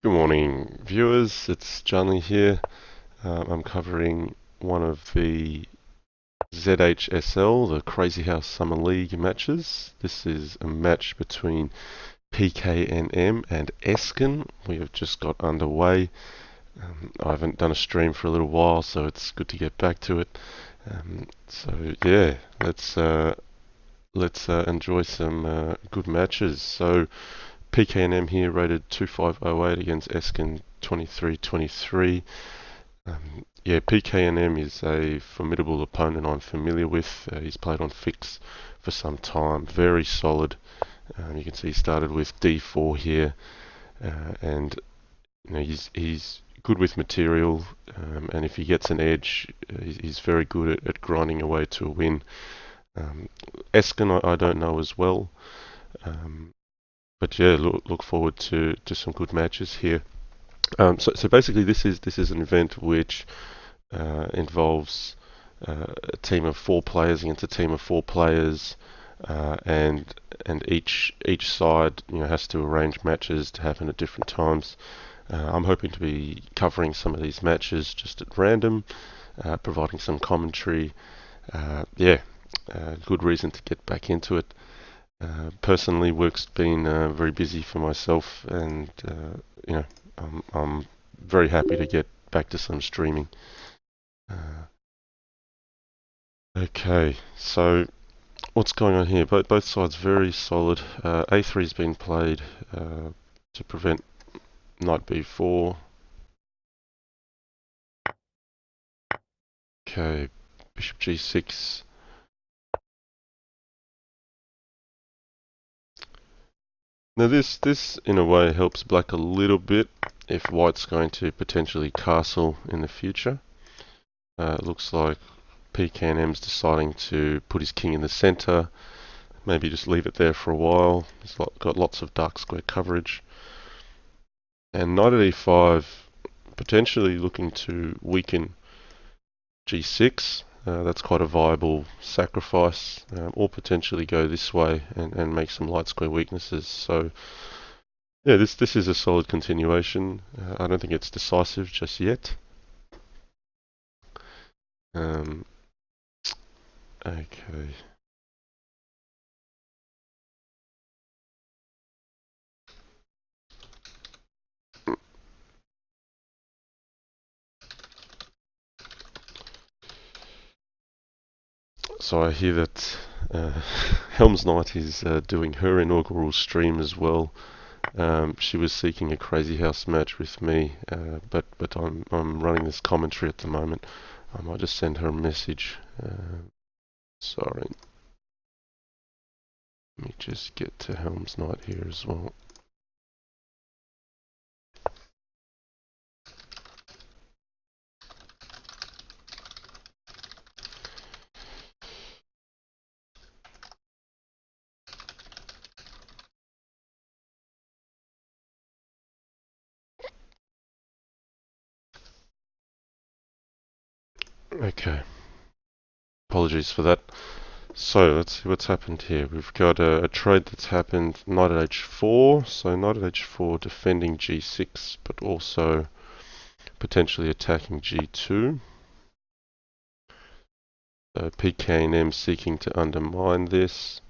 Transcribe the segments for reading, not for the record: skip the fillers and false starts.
Good morning, viewers. It's Johnny here. I'm covering one of the ZHSL, the Crazyhouse Summer League matches. This is a match between pknm and esken. We have just got underway. I haven't done a stream for a little while, so it's good to get back to it. So yeah, let's enjoy some good matches. So pknm here rated 2508 against esken 2323. Yeah, pknm is a formidable opponent I'm familiar with. He's played on fix for some time. Very solid. You can see he started with d4 here, and he's good with material. And if he gets an edge, he's very good at grinding away to a win. Esken, I don't know as well, but yeah, look forward to some good matches here. So basically, this is an event which involves a team of four players against a team of four players, and each side has to arrange matches to happen at different times. I'm hoping to be covering some of these matches just at random, providing some commentary. Yeah, good reason to get back into it. Personally, work's been very busy for myself, and I'm very happy to get back to some streaming. Okay, so what's going on here? Both sides very solid. A3's been played to prevent knight b4. Okay, bishop g6. Now this in a way helps black a little bit if white's going to potentially castle in the future. It looks like pknm's deciding to put his king in the center, maybe just leave it there for a while. He's got lots of dark square coverage. And knight at e5, potentially looking to weaken g6. That's quite a viable sacrifice, or potentially go this way and make some light square weaknesses. So yeah, this is a solid continuation. I don't think it's decisive just yet. Um, okay. So I hear that Helm's Knight is doing her inaugural stream as well. She was seeking a Crazyhouse match with me, but I'm running this commentary at the moment. I might just send her a message. Sorry. Let me just get to Helm's Knight here as well. Okay. Apologies for that. So let's see what's happened here. We've got a trade that's happened, knight at h4. So knight at h4 defending g6, but also potentially attacking g2. pknm seeking to undermine this.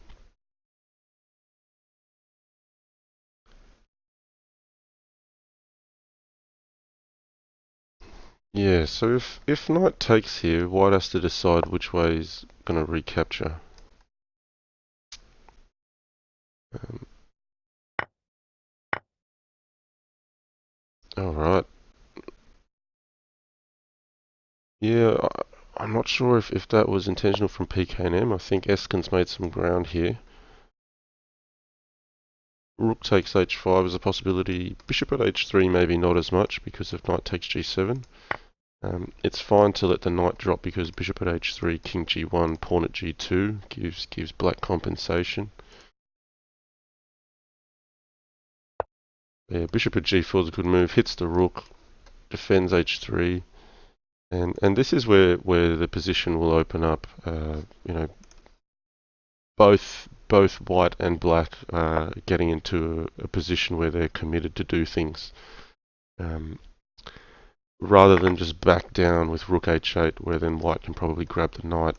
Yeah, so if knight takes here, white has to decide which way he's going to recapture. Um, Alright. Yeah, I'm not sure if that was intentional from pknm. I think esken's made some ground here. Rook takes h5 is a possibility. Bishop at h3 maybe not as much because if knight takes g7. It's fine to let the knight drop because bishop at h3, king g1, pawn at g2 gives black compensation. Yeah, bishop at g4 is a good move. Hits the rook, defends h3, and this is where the position will open up. Both white and black getting into a position where they're committed to do things. Um, rather than just back down with rook h8, where then white can probably grab the knight,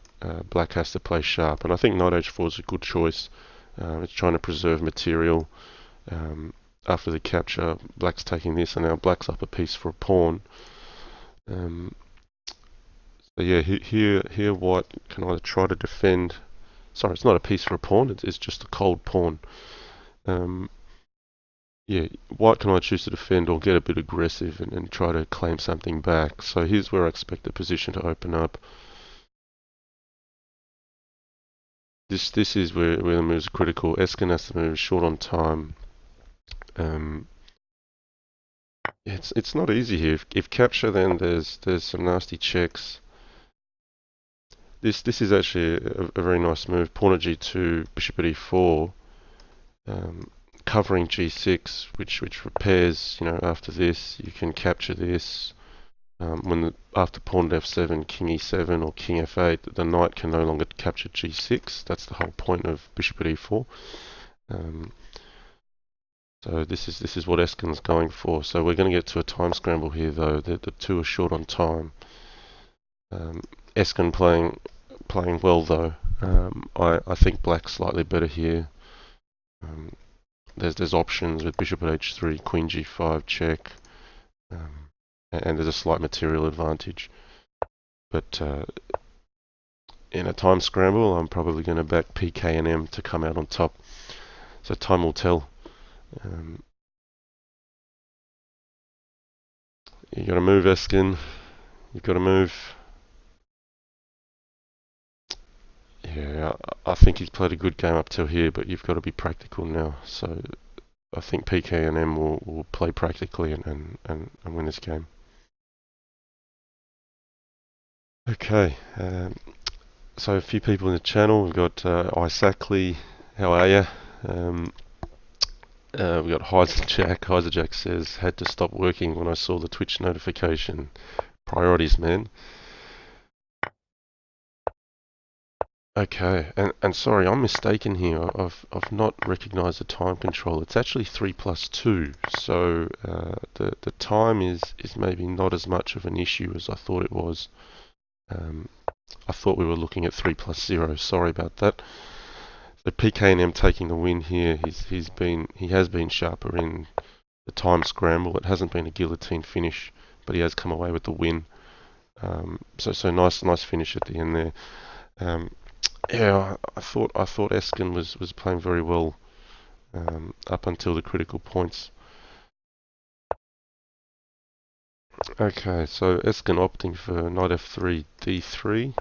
black has to play sharp. And I think knight h4 is a good choice. It's trying to preserve material. After the capture, black's taking this, and now black's up a piece for a pawn. So yeah, here white can either try to defend. Sorry, it's not a piece for a pawn. It's just a cold pawn. Yeah, white can either choose to defend or get a bit aggressive and try to claim something back. So here's where I expect the position to open up. This is where the moves are critical. Esken has to move short on time. It's not easy here. If capture, then there's some nasty checks. This is actually a very nice move. Pawn at g2, bishop at e4, covering g6, which repairs. You know, after this you can capture this. After pawn at f7, king e7 or king f8, the knight can no longer capture g6. That's the whole point of bishop at e4. So this is what Esken's going for. So we're going to get to a time scramble here, though. The two are short on time. Esken playing well, though. I think black's slightly better here. There's options with bishop at h3, queen g5 check, and there's a slight material advantage. But in a time scramble, I'm probably going to back pknm to come out on top. So time will tell. You got to move, Esken. You've got to move. Yeah, I think he's played a good game up till here, but you've got to be practical now. So I think pknm will play practically and win this game. Okay, so a few people in the channel. We've got Isaacly. How are you? We've got Heiserjack. Heiserjack says, had to stop working when I saw the Twitch notification. Priorities, man. Okay, and sorry, I'm mistaken here. I've not recognised the time control. It's actually 3+2, so the time is maybe not as much of an issue as I thought it was. I thought we were looking at 3+0. Sorry about that. So pknm taking the win here. He has been sharper in the time scramble. It hasn't been a guillotine finish, but he has come away with the win. So nice finish at the end there. Yeah, I thought Esken was playing very well up until the critical points. Okay, so Esken opting for knight f3, d3.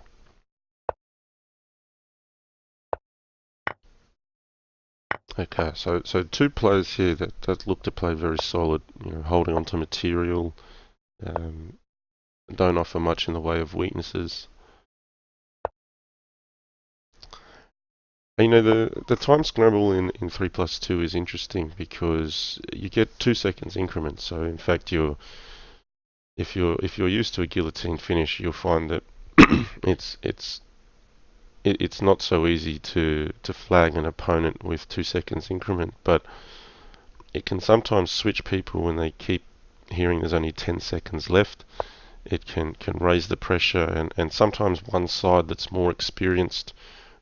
Okay, so two players here that look to play very solid. You know, holding on to material, don't offer much in the way of weaknesses. You know, the time scramble in 3+2 is interesting because you get 2 seconds increments. So in fact, if you're used to a guillotine finish, you'll find that it's not so easy to flag an opponent with 2 seconds increment, but it can sometimes switch people when they keep hearing there's only 10 seconds left. It can raise the pressure, and sometimes one side that's more experienced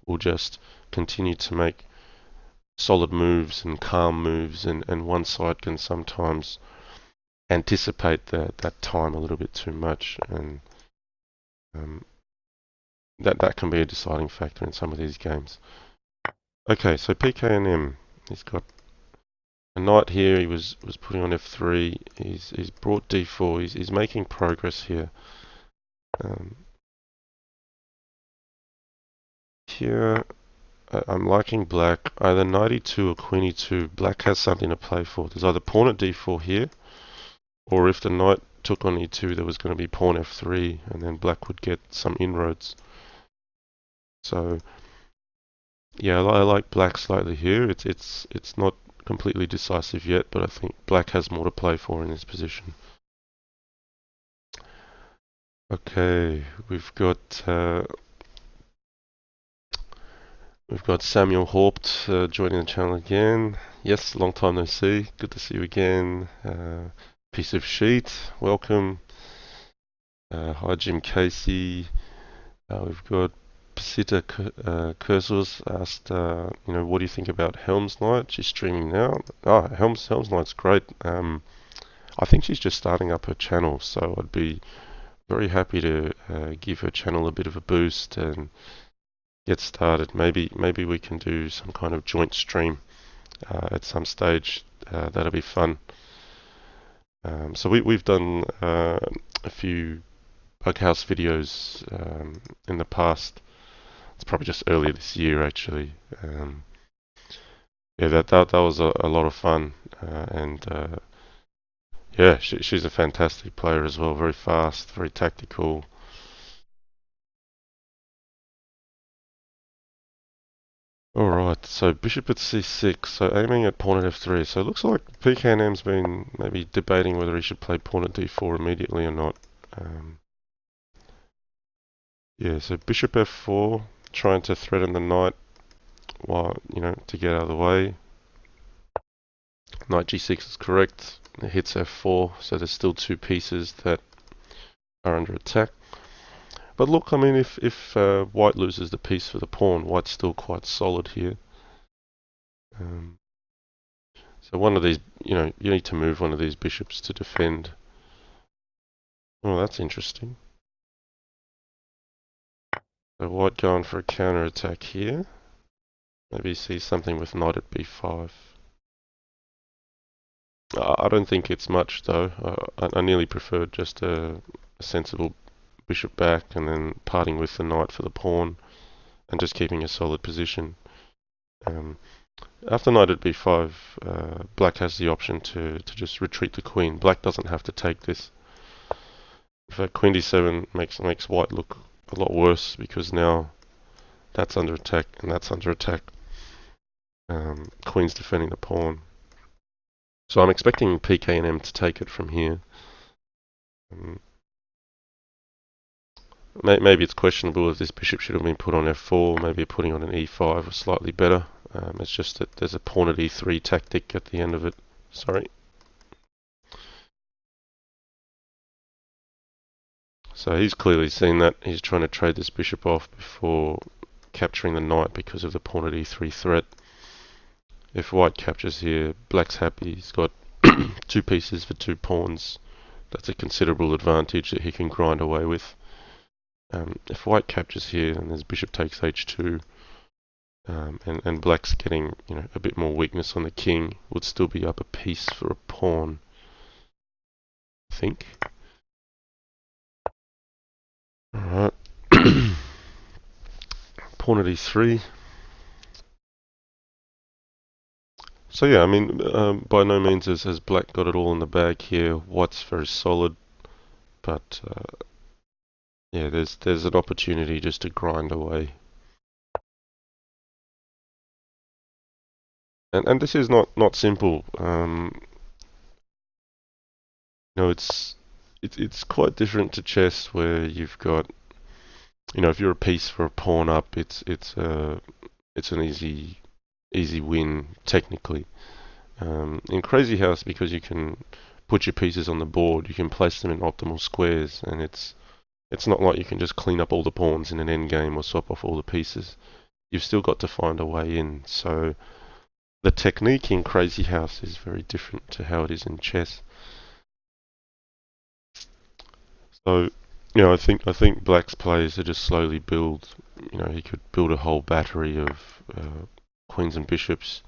will just continue to make solid moves and calm moves, and one side can sometimes anticipate that time a little bit too much, and that can be a deciding factor in some of these games. Okay, so pknm, he's got a knight here. He was putting on f3. He's brought d4. He's making progress here. Here I'm liking black. Either knight e2 or queen e2. Black has something to play for. There's either pawn at d4 here, or if the knight took on e2, there was going to be pawn f3, and then black would get some inroads. So yeah, I like black slightly here. It's not completely decisive yet, but I think black has more to play for in this position. Okay, we've got Samuel Haupt joining the channel again. Yes, long time no see. Good to see you again. piece of sheet. Welcome. Hi, Jim Casey. We've got Pasita Cursors asked, what do you think about Helm's Night? She's streaming now. Helm's Night's great. I think she's just starting up her channel, so I'd be very happy to give her channel a bit of a boost and get started. Maybe we can do some kind of joint stream at some stage. That'll be fun. So we've done a few Bughouse videos in the past. It's probably just earlier this year, actually. Yeah, that was a lot of fun, and yeah, she's a fantastic player as well. Very fast, very tactical. Alright, so bishop at c6, so aiming at pawn at f3. So it looks like pknm's been maybe debating whether he should play pawn at d4 immediately or not. Yeah, so bishop f4, trying to threaten the knight while, to get out of the way. Knight g6 is correct. It hits f4, so there's still two pieces that are under attack. But look, I mean, if white loses the piece for the pawn, white's still quite solid here. So one of these, you need to move one of these bishops to defend. Oh, that's interesting. So white going for a counter attack here. Maybe see something with knight at b5. I don't think it's much though. I nearly preferred just a sensible bishop back and then parting with the knight for the pawn and just keeping a solid position. After knight at b5, black has the option to just retreat the queen. Black doesn't have to take this. In fact, queen d7 makes white look a lot worse because now that's under attack and that's under attack. Queen's defending the pawn. So I'm expecting pknm to take it from here. Maybe it's questionable if this bishop should have been put on f4. Maybe putting on an e5 was slightly better. It's just that there's a pawn at e3 tactic at the end of it. Sorry. So he's clearly seen that. He's trying to trade this bishop off before capturing the knight because of the pawn at e3 threat. If white captures here, black's happy. He's got two pieces for two pawns. That's a considerable advantage that he can grind away with. If white captures here and this bishop takes h2, and black's getting a bit more weakness on the king, would still be up a piece for a pawn, I think. Alright. Pawn at e3. So yeah, I mean, by no means has black got it all in the bag here. White's very solid, but yeah, there's an opportunity just to grind away. And this is not simple. It's quite different to chess where you've got, if you're a piece for a pawn up, it's an easy win technically. In Crazyhouse, because you can put your pieces on the board, you can place them in optimal squares, and it's not like you can just clean up all the pawns in an endgame or swap off all the pieces. You've still got to find a way in. So the technique in Crazyhouse is very different to how it is in chess. So, I think black's players to just slowly build. He could build a whole battery of queens and bishops.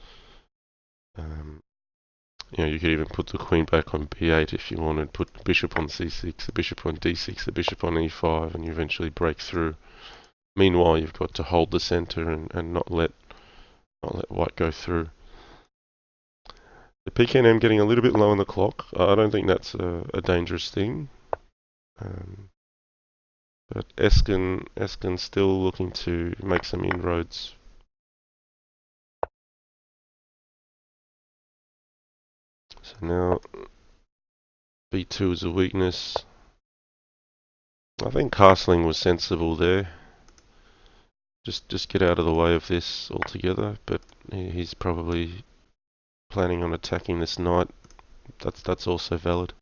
You could even put the queen back on b8 if you wanted. Put the bishop on c6, the bishop on d6, the bishop on e5, and you eventually break through. Meanwhile, you've got to hold the center and not let white go through. The pknm getting a little bit low on the clock. I don't think that's a dangerous thing. But Esken still looking to make some inroads. So now b2 is a weakness. I think castling was sensible there. Just get out of the way of this altogether. But he's probably planning on attacking this knight. That's also valid.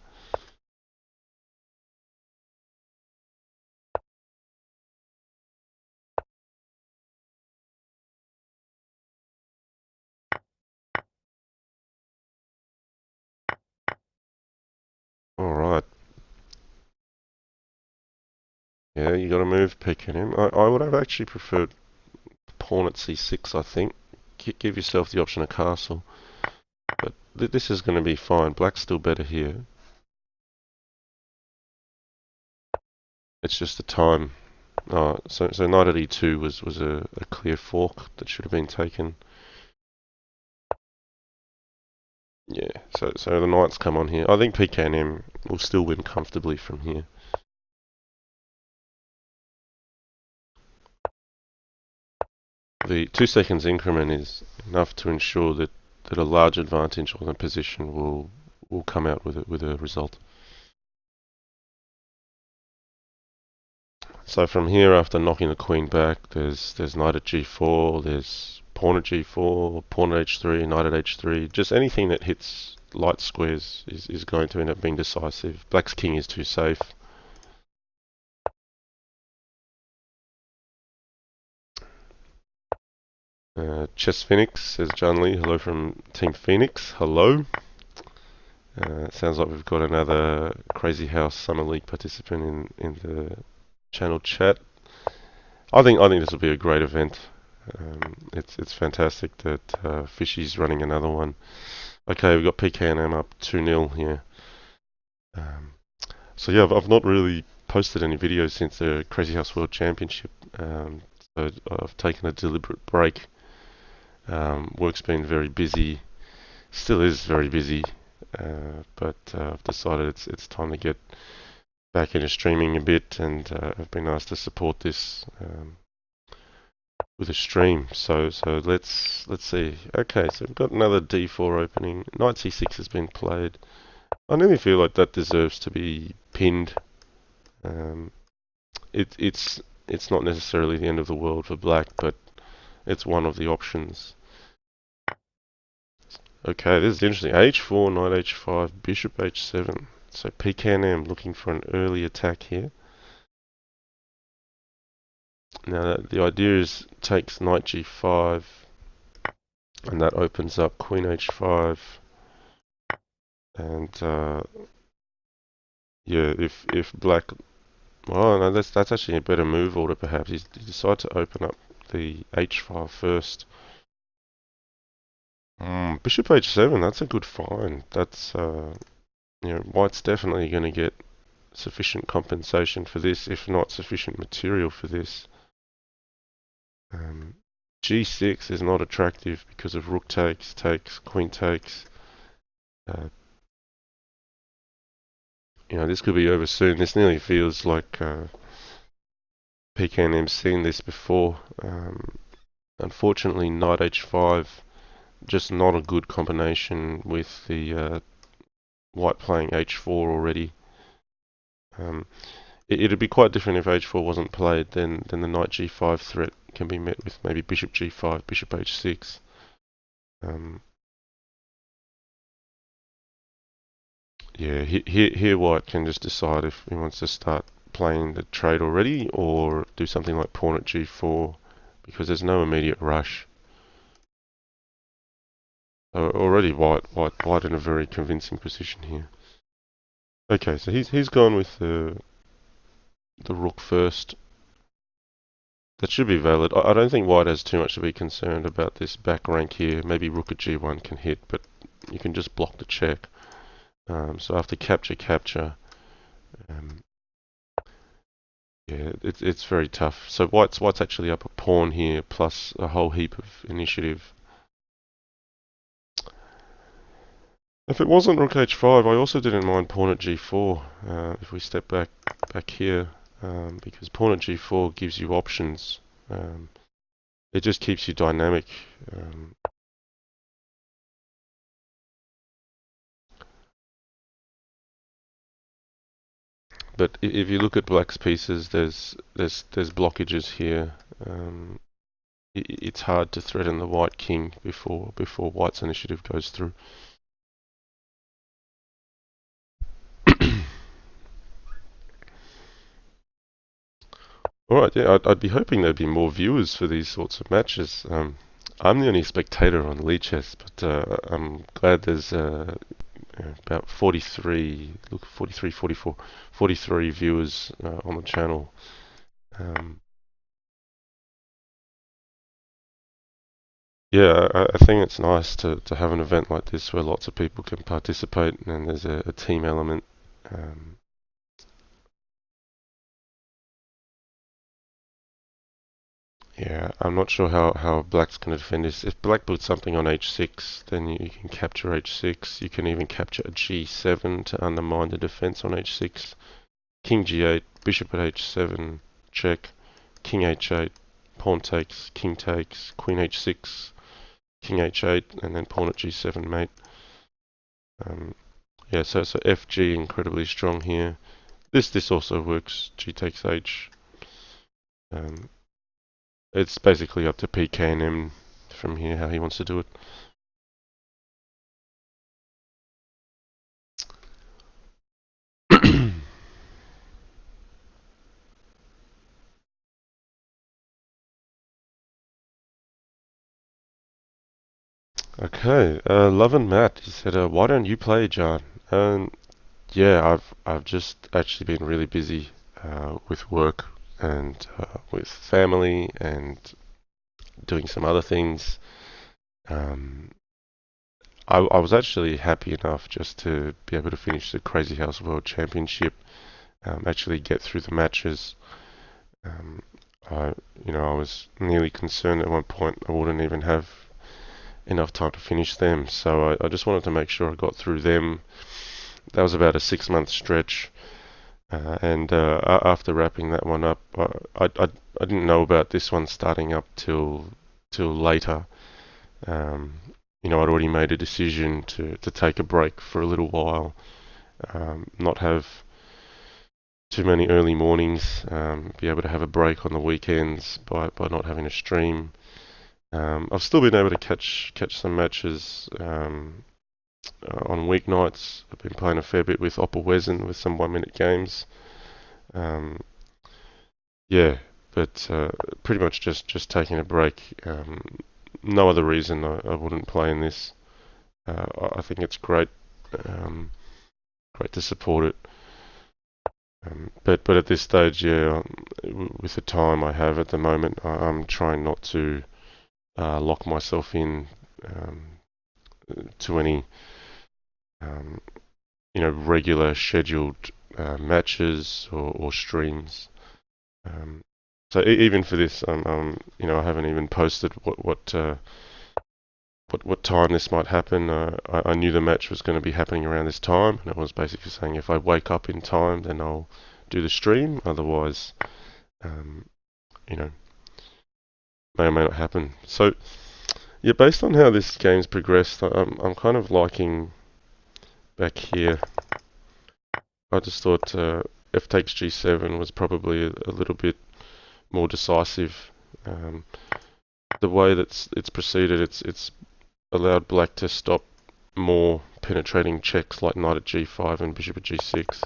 Yeah, you got to move pknm. I would have actually preferred pawn at c6, I think. Give yourself the option of castle. But this is going to be fine. Black's still better here. It's just the time. So knight at e2 was a clear fork that should have been taken. Yeah, so the knights come on here. I think pknm will still win comfortably from here. The 2 seconds increment is enough to ensure that a large advantage on the position will come out with a result. So from here, after knocking the queen back, there's knight at g4, there's pawn at g4, pawn at h3, knight at h3. Just anything that hits light squares is going to end up being decisive. Black's king is too safe. Chess Phoenix says John Lee. Hello from Team Phoenix. Hello. Sounds like we've got another Crazyhouse Summer League participant in the channel chat. I think this will be a great event. It's fantastic that Fishy's running another one. Okay, we've got pknm up 2-0 here. So yeah, I've not really posted any videos since the Crazyhouse World Championship. So I've taken a deliberate break. Work's been very busy. Still is very busy. But I've decided it's time to get back into streaming a bit, and I've been asked to support this with a stream. So let's see. Okay, so we've got another d4 opening. Knight c6 has been played. I nearly feel like that deserves to be pinned. It's not necessarily the end of the world for black, but it's one of the options. Okay, this is interesting. h4, knight h5, bishop h7. So pknm looking for an early attack here. Now the idea is takes knight g5, and that opens up queen h5. And yeah, if black, well, no, that's actually a better move order. Perhaps he decides to open up the h file first. Bishop h7, that's a good find. That's white's definitely going to get sufficient compensation for this, if not sufficient material for this. G6 is not attractive because of rook takes, queen takes. This could be over soon. This nearly feels like pknm's seen this before. Unfortunately, knight h5, just not a good combination with the white playing h4 already. It'd be quite different if h4 wasn't played. Then the knight g5 threat can be met with maybe bishop g5, bishop h6. Yeah, here white can just decide if he wants to start playing the trade already or do something like pawn at g4, because there's no immediate rush. So already white in a very convincing position here. Okay, so he's gone with the rook first. That should be valid. I don't think white has too much to be concerned about this back rank here. Maybe rook at g1 can hit, but you can just block the check. So after capture, yeah, it's very tough. So white's actually up a pawn here, plus a whole heap of initiative. If it wasn't rook h5, I also didn't mind pawn at g4. If we step back here, because pawn at g4 gives you options. It just keeps you dynamic. But if you look at black's pieces, there's blockages here. It's hard to threaten the white king before white's initiative goes through. Alright, yeah, I'd be hoping there'd be more viewers for these sorts of matches. I'm the only spectator on Lead Chess, but I'm glad there's about 43, 44, 43 viewers on the channel. Um, yeah, I think it's nice to have an event like this where lots of people can participate and there's a team element. Um, yeah, I'm not sure how Black's going to defend this. If Black puts something on h6, then you can capture h6. You can even capture a g7 to undermine the defense on h6. King g8, bishop at h7, check. King h8, pawn takes, king takes, queen h6, king h8, and then pawn at g7 mate. Yeah, so fg incredibly strong here. This also works. G takes h. Um, it's basically up to pknm from here how he wants to do it. Okay, Love and Matt, he said, why don't you play, John? Yeah, I've just actually been really busy with work and with family and doing some other things. Um, I was actually happy enough just to be able to finish the Crazyhouse World Championship, actually get through the matches. Um, I, I was nearly concerned at one point I wouldn't even have enough time to finish them, so I just wanted to make sure I got through them. That was about a 6 month stretch, and after wrapping that one up, I didn't know about this one starting up till later. Um, I'd already made a decision to take a break for a little while, not have too many early mornings, be able to have a break on the weekends by not having a stream. I've still been able to catch some matches on weeknights. I've been playing a fair bit with Opperwesen with some 1 minute games. Um, yeah, but pretty much just taking a break. No other reason I wouldn't play in this. I think it's great, great to support it. But at this stage, yeah, with the time I have at the moment, I'm trying not to lock myself in um, to any um, regular scheduled matches or streams. Um, so even for this, I haven't even posted what time this might happen. I knew the match was going to be happening around this time, and I was basically saying if I wake up in time, then I'll do the stream. Otherwise, um, you know, may or may not happen. So yeah, based on how this game's progressed, I'm kind of liking back here. I just thought f takes g7 was probably a little bit more decisive. Um, the way that it's proceeded, it's allowed black to stop more penetrating checks like knight at g5 and bishop at g6.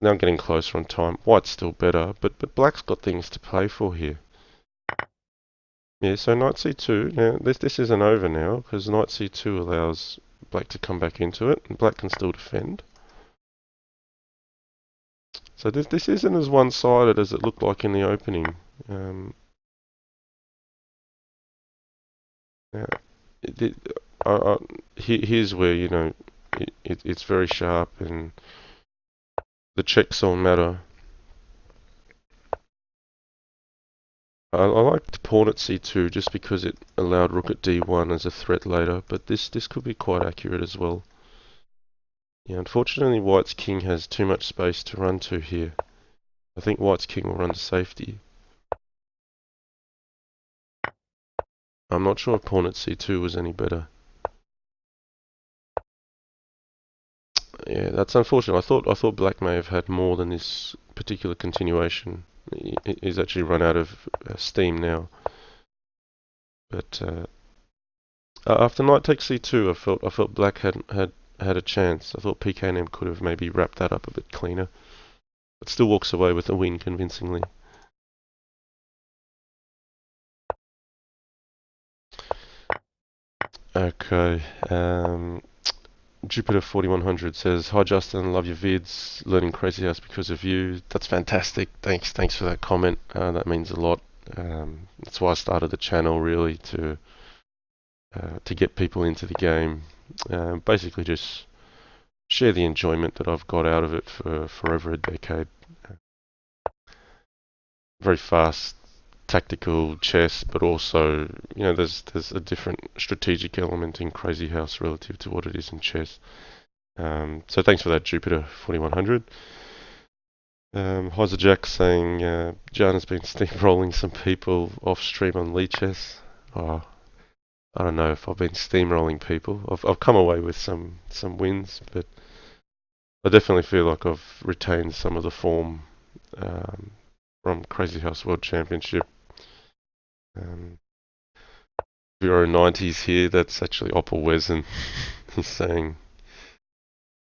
Now I'm getting closer on time. White's still better, but black's got things to play for here. Yeah, so knight c2. Now this isn't over now because knight c2 allows black to come back into it, and black can still defend. So this isn't as one-sided as it looked like in the opening. Now, it, here's where it's very sharp and the checks all matter. I liked pawn at c2 just because it allowed rook at d1 as a threat later, but this could be quite accurate as well. Yeah, unfortunately white's king has too much space to run to here. I think white's king will run to safety. I'm not sure if pawn at c2 was any better. Yeah, that's unfortunate. I thought black may have had more than this particular continuation. He's actually run out of steam now. But after knight takes c2, I felt black had a chance. I thought pknm could have maybe wrapped that up a bit cleaner, but still walks away with a win convincingly. Okay, Jupiter 4100 says, "Hi Justin, love your vids. Learning Crazy House because of you." That's fantastic. Thanks for that comment. That means a lot. That's why I started the channel, really, to get people into the game. Basically, just share the enjoyment that I've got out of it for over a decade. Very fast, tactical chess, but also, there's a different strategic element in Crazy House relative to what it is in chess. So thanks for that, Jupiter 4100. Heiser Jack saying Jan has been steamrolling some people off stream on Lee Chess. Oh, I don't know if I've been steamrolling people. I've come away with some wins, but I definitely feel like I've retained some of the form from Crazy House World Championship. 090s here. That's actually Opal Wezen. He's saying,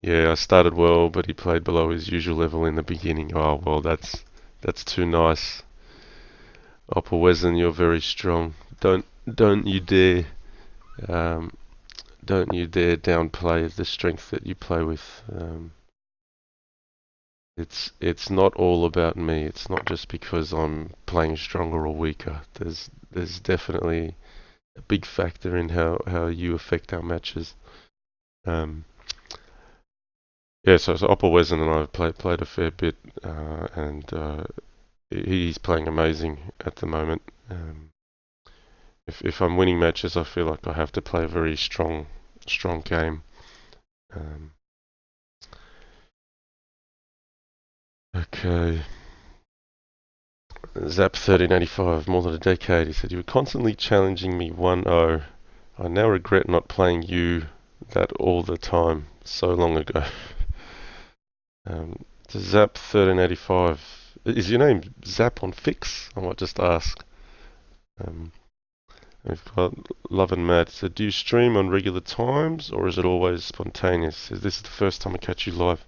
"Yeah, I started well, but he played below his usual level in the beginning." Oh well, that's too nice. Opal Wezen, you're very strong. Don't you dare um, don't you dare downplay the strength that you play with. It's not all about me. It's not just because I'm playing stronger or weaker. There's definitely a big factor in how you affect our matches. Um, yeah, so Opal Wezen and I have played a fair bit, and he's playing amazing at the moment. If I'm winning matches, I feel like I have to play a very strong game. Okay. Zap1385, more than a decade. He said, "You were constantly challenging me 1-0. I now regret not playing you that all the time, so long ago." Zap1385, is your name Zap on Fix? I might just ask. We've got Love and Matt. So, do you stream on regular times, or is it always spontaneous? Is this the first time I catch you live?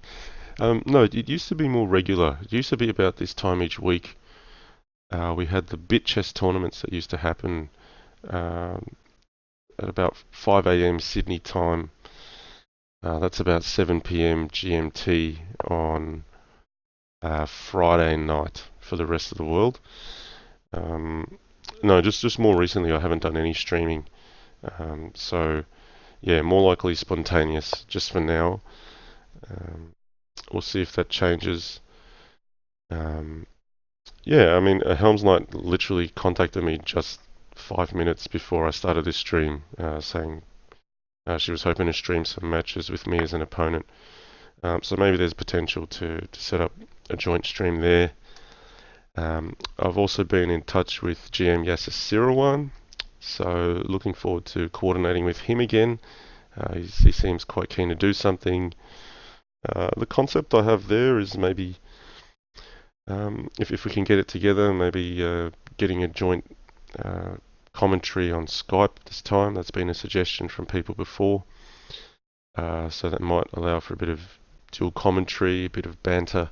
No, it used to be more regular. It used to be about this time each week. We had the bit chess tournaments that used to happen at about 5 a.m. Sydney time. That's about 7 p.m. GMT on Friday night for the rest of the world. No, just more recently I haven't done any streaming. So, yeah, more likely spontaneous just for now. We'll see if that changes. Yeah, I mean, Helms Knight literally contacted me just 5 minutes before I started this stream, saying she was hoping to stream some matches with me as an opponent. So maybe there's potential to set up a joint stream there. I've also been in touch with GM Yasser Sirawan, so looking forward to coordinating with him again. He seems quite keen to do something. The concept I have there is maybe, if we can get it together, maybe getting a joint commentary on Skype this time. That's been a suggestion from people before. So that might allow for a bit of dual commentary, a bit of banter,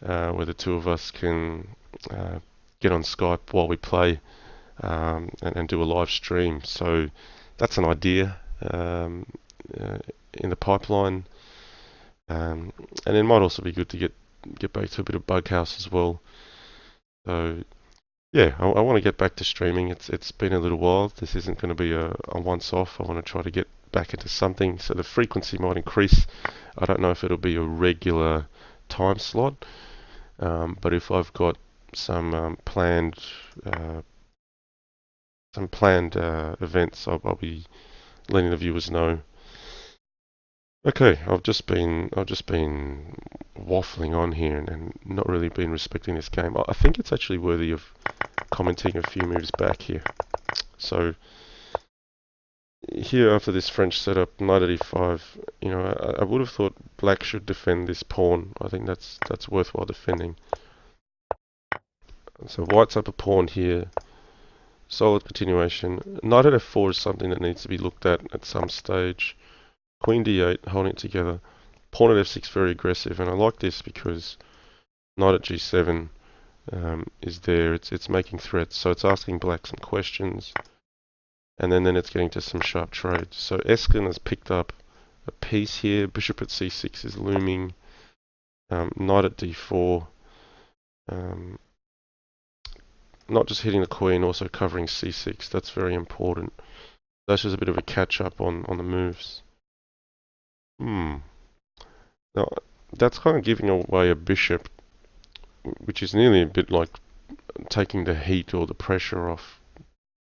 where the two of us can get on Skype while we play and do a live stream. So that's an idea in the pipeline. And it might also be good to get back to a bit of Bughouse as well. So yeah, I want to get back to streaming. It's been a little while. This isn't going to be a once-off. I want to try to get back into something. So the frequency might increase. I don't know if it'll be a regular time slot, but if I've got some planned events, I'll be letting the viewers know. Okay, I've just been waffling on here and not really been respecting this game. I think it's actually worthy of commenting a few moves back here. So here after this French setup, knight at e5, I would have thought black should defend this pawn. I think that's worthwhile defending. So white's up a pawn here. Solid continuation. Knight at f4 is something that needs to be looked at some stage. Queen d8, holding it together. Pawn at f6, very aggressive, and I like this because knight at g7 is there. It's making threats, so it's asking black some questions, and then it's getting to some sharp trades. So Esken has picked up a piece here. Bishop at c6 is looming. Knight at d4. Not just hitting the queen, also covering c6. That's very important. That's just a bit of a catch-up on the moves. Now, that's kind of giving away a bishop, which is nearly a bit like taking the heat or the pressure off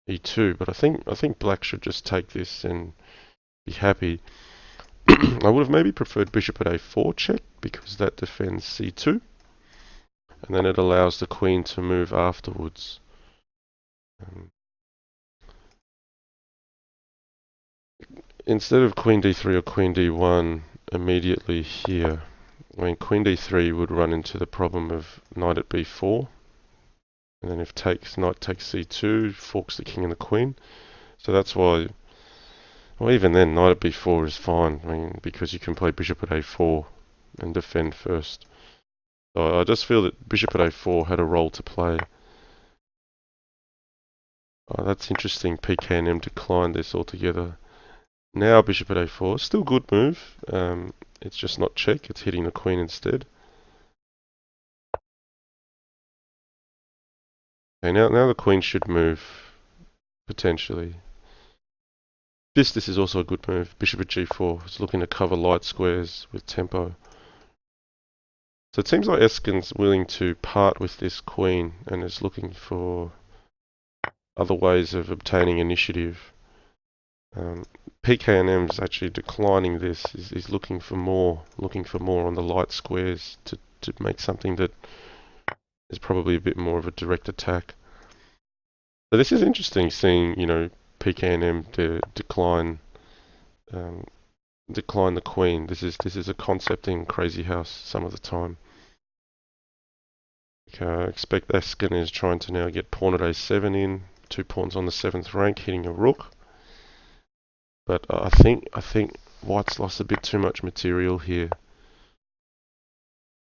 e2. But I think black should just take this and be happy. I would have maybe preferred bishop at a4 check, because that defends c2. And then it allows the queen to move afterwards. Instead of queen d3 or queen d1 immediately here, I mean, queen d3 would run into the problem of knight at b4. And then if knight takes c2, forks the king and the queen. So that's why, well, even then, knight at b4 is fine. I mean, because you can play bishop at a4 and defend first. So I just feel that bishop at a4 had a role to play. Oh, that's interesting. pknm declined this altogether. Now bishop at a4, still good move. It's just not check, it's hitting the queen instead. Okay, now the queen should move, potentially. This is also a good move. Bishop at g4. It's looking to cover light squares with tempo. So it seems like Esken's willing to part with this queen and is looking for other ways of obtaining initiative. pknm is actually declining this. He's looking for more on the light squares to make something that is probably a bit more of a direct attack. So this is interesting, seeing, you know, pknm decline the queen. This is a concept in Crazyhouse some of the time. Okay, I expect Esken is trying to now get pawn at a7 in, 2 pawns on the 7th rank, hitting a rook. But I think white's lost a bit too much material here.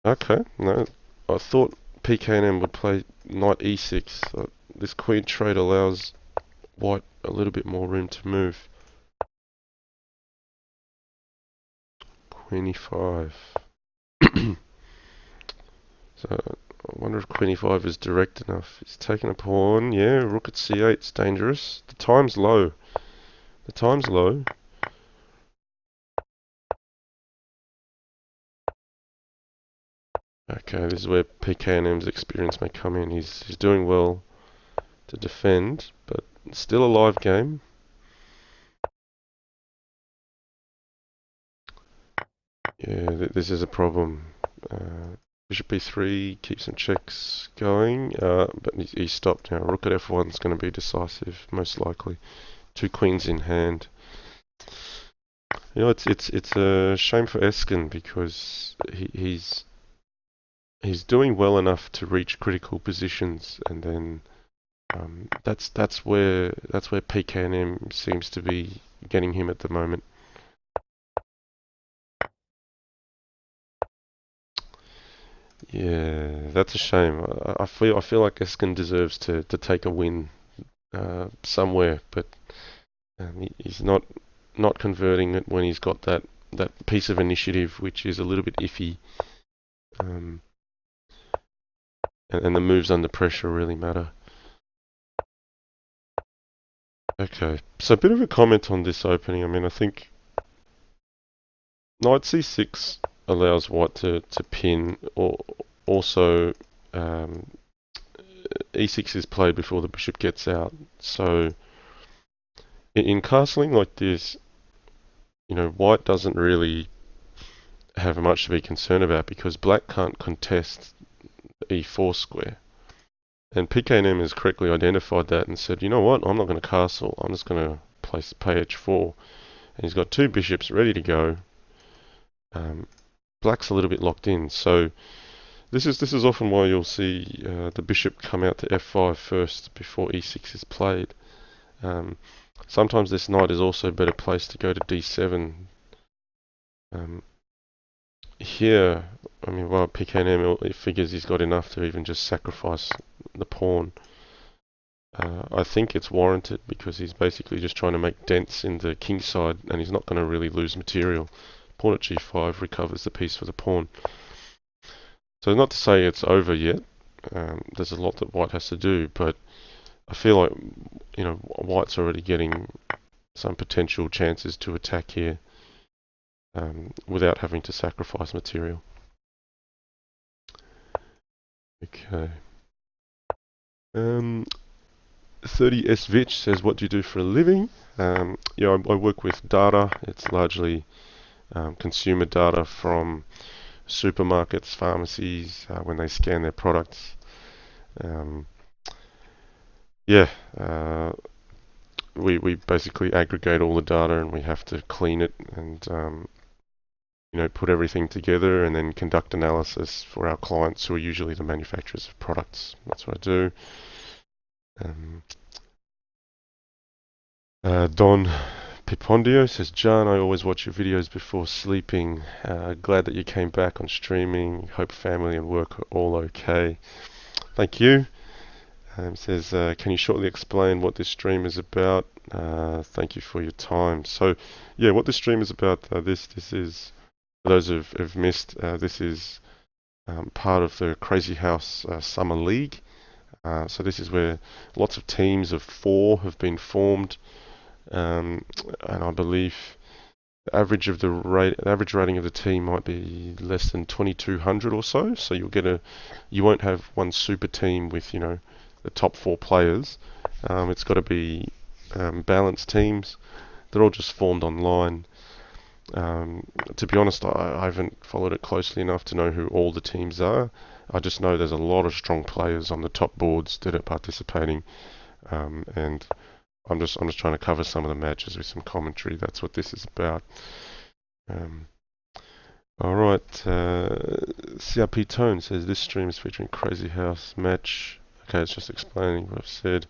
Okay, no, I thought pknm would play knight e6. This queen trade allows white a little bit more room to move. Queen e5. So I wonder if queen e5 is direct enough. It's taking a pawn. Yeah, rook at c8 is dangerous. The time's low. Okay, this is where pknm's experience may come in. He's doing well to defend, but still a live game. Yeah, this is a problem. Bishop b3 keeps some checks going, but he's stopped now. Rook at f1 is going to be decisive, most likely. 2 queens in hand. You know, it's a shame for Esken, because he's doing well enough to reach critical positions, and then that's where pknm seems to be getting him at the moment. Yeah, that's a shame. I feel like Esken deserves to take a win somewhere, but he's not converting it when he's got that piece of initiative, which is a little bit iffy. And the moves under pressure really matter. Okay, so a bit of a comment on this opening. I mean, I think knight c6 allows white to pin, or also e6 is played before the bishop gets out. So in castling like this, you know, white doesn't really have much to be concerned about, because black can't contest the e4 square. And pknm has correctly identified that and said, you know what, I'm not going to castle, I'm just going to play h4. And he's got 2 bishops ready to go. Black's a little bit locked in, so this is often why you'll see the bishop come out to f5 first before e6 is played. Sometimes this knight is also better placed to go to d7. Here, I mean, well, pknm, it figures he's got enough to even just sacrifice the pawn. I think it's warranted because he's basically just trying to make dents in the king side, and he's not going to really lose material. Pawn at g5 recovers the piece for the pawn. So not to say it's over yet. There's a lot that white has to do, but I feel like, white's already getting some potential chances to attack here without having to sacrifice material. Okay. 30svich says, what do you do for a living? I work with data. It's largely consumer data from supermarkets, pharmacies, when they scan their products. We basically aggregate all the data, and we have to clean it and put everything together and then conduct analysis for our clients, who are usually the manufacturers of products. That's what I do. Don Pipondio says, John, I always watch your videos before sleeping. Glad that you came back on streaming. Hope family and work are all okay. Thank you. Says, can you shortly explain what this stream is about? Thank you for your time. So, yeah, what this stream is about, this is, for those who've missed, this is part of the Crazyhouse Summer League. So this is where lots of teams of 4 have been formed, and I believe the average rating of the team might be less than 2,200 or so. So you won't have one super team with the top 4 players. It's got to be balanced teams. They're all just formed online. To be honest, I haven't followed it closely enough to know who all the teams are. I just know there's a lot of strong players on the top boards that are participating, and I'm just trying to cover some of the matches with some commentary. That's what this is about. All right. CRP Tone says, this stream is featuring Crazyhouse match. Okay, it's just explaining what I've said.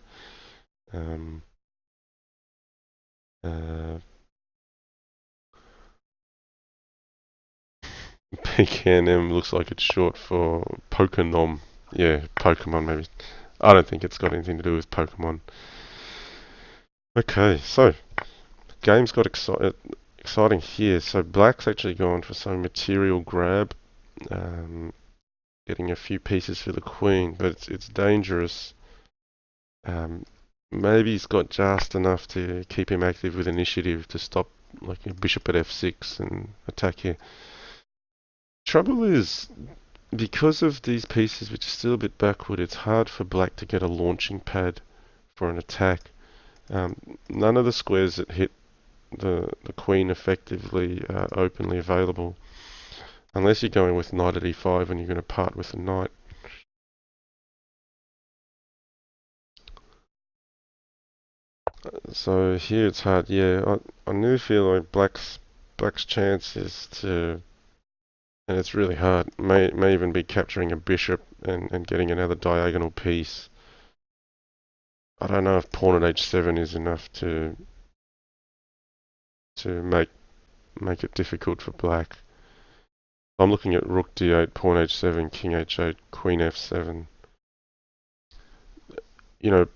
pknm looks like it's short for pknm. Yeah, Pokemon maybe. I don't think it's got anything to do with Pokemon. Okay, so the game's got exciting here. So black's actually gone for some material grab, getting a few pieces for the queen, but it's dangerous. Maybe he's got just enough to keep him active with initiative to stop like a bishop at f6 and attack here. Trouble is, because of these pieces which are still a bit backward, it's hard for black to get a launching pad for an attack. None of the squares that hit the queen effectively are openly available, unless you're going with knight at e5 and you're going to part with the knight. So here it's hard. Yeah, I do feel like black's chance is to, and it's really hard. May even be capturing a bishop and getting another diagonal piece. I don't know if pawn at h7 is enough to make it difficult for black. I'm looking at rook d8, pawn h7, king h8, queen f7.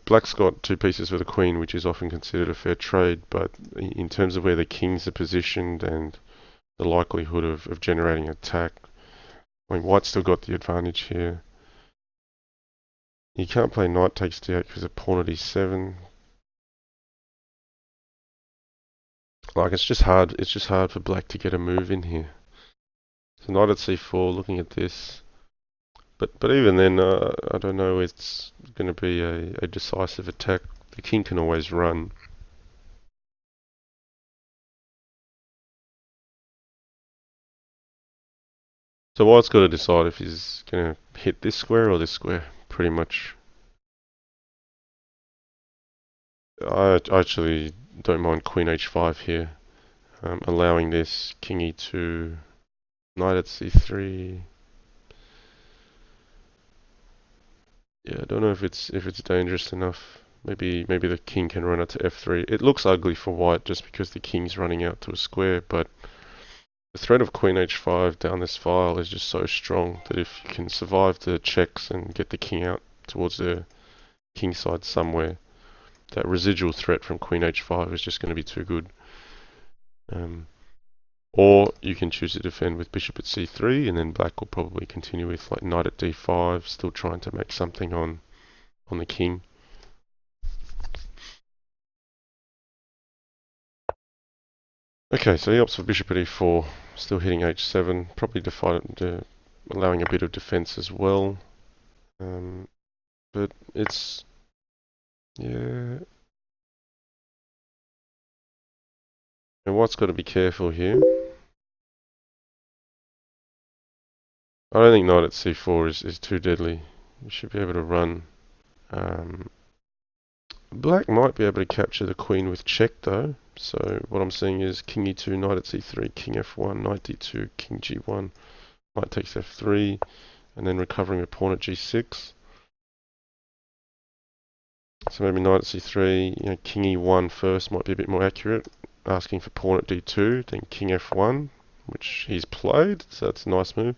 Black's got 2 pieces for the queen, which is often considered a fair trade, but in terms of where the kings are positioned and the likelihood of generating an attack, I mean, white's still got the advantage here. You can't play knight takes d8 because of pawn at e7. Like, it's just hard for black to get a move in here. So knight at c4, looking at this. But even then, I don't know it's going to be a decisive attack. The king can always run. So white's got to decide if he's going to hit this square or this square, pretty much. I actually don't mind queen h5 here, allowing this king e2, knight at c3. Yeah, I don't know if it's dangerous enough. Maybe the king can run out to f3. It looks ugly for white just because the king's running out to a square, but the threat of queen h5 down this file is just so strong that if you can survive the checks and get the king out towards the kingside somewhere. That residual threat from queen h5 is just going to be too good. Or you can choose to defend with bishop at c3, and then black will probably continue with like knight at d5, still trying to make something on the king. Okay, so he opts for bishop at e4, still hitting h7, probably allowing a bit of defense as well. But it's, yeah. And white's got to be careful here. I don't think knight at c4 is too deadly. You should be able to run. Black might be able to capture the queen with check though. So what I'm seeing is king e2, knight at c3, king f1, knight d2, king g1, knight takes f3, and then recovering with pawn at g6. So maybe knight at c3, king e1 first might be a bit more accurate, asking for pawn at d2, then king f1, which he's played, so that's a nice move.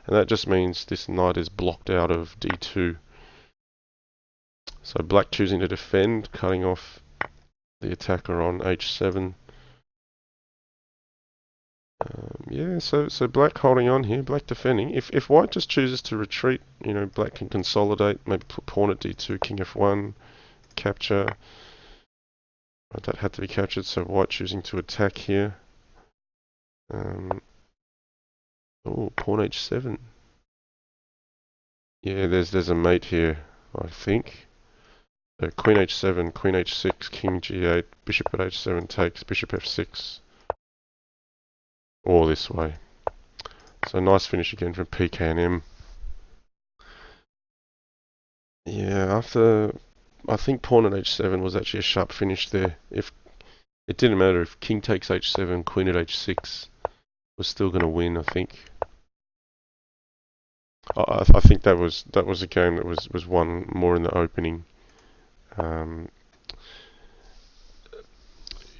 And that just means this knight is blocked out of d2. So black choosing to defend, cutting off the attacker on h7. Yeah, so black holding on here, black defending. If white just chooses to retreat, black can consolidate, maybe put pawn at d2, king f1, capture. That had to be captured, so white choosing to attack here. Oh, pawn h7. Yeah, there's a mate here, I think. Queen h7, queen h6, king g8, bishop at h7 takes, bishop f6. All this way. So nice finish again from pknm. Yeah, I think pawn at h7 was actually a sharp finish there. If it didn't matter if king takes h7, queen at h6 was still going to win, I think. I think that was a game that was won more in the opening. By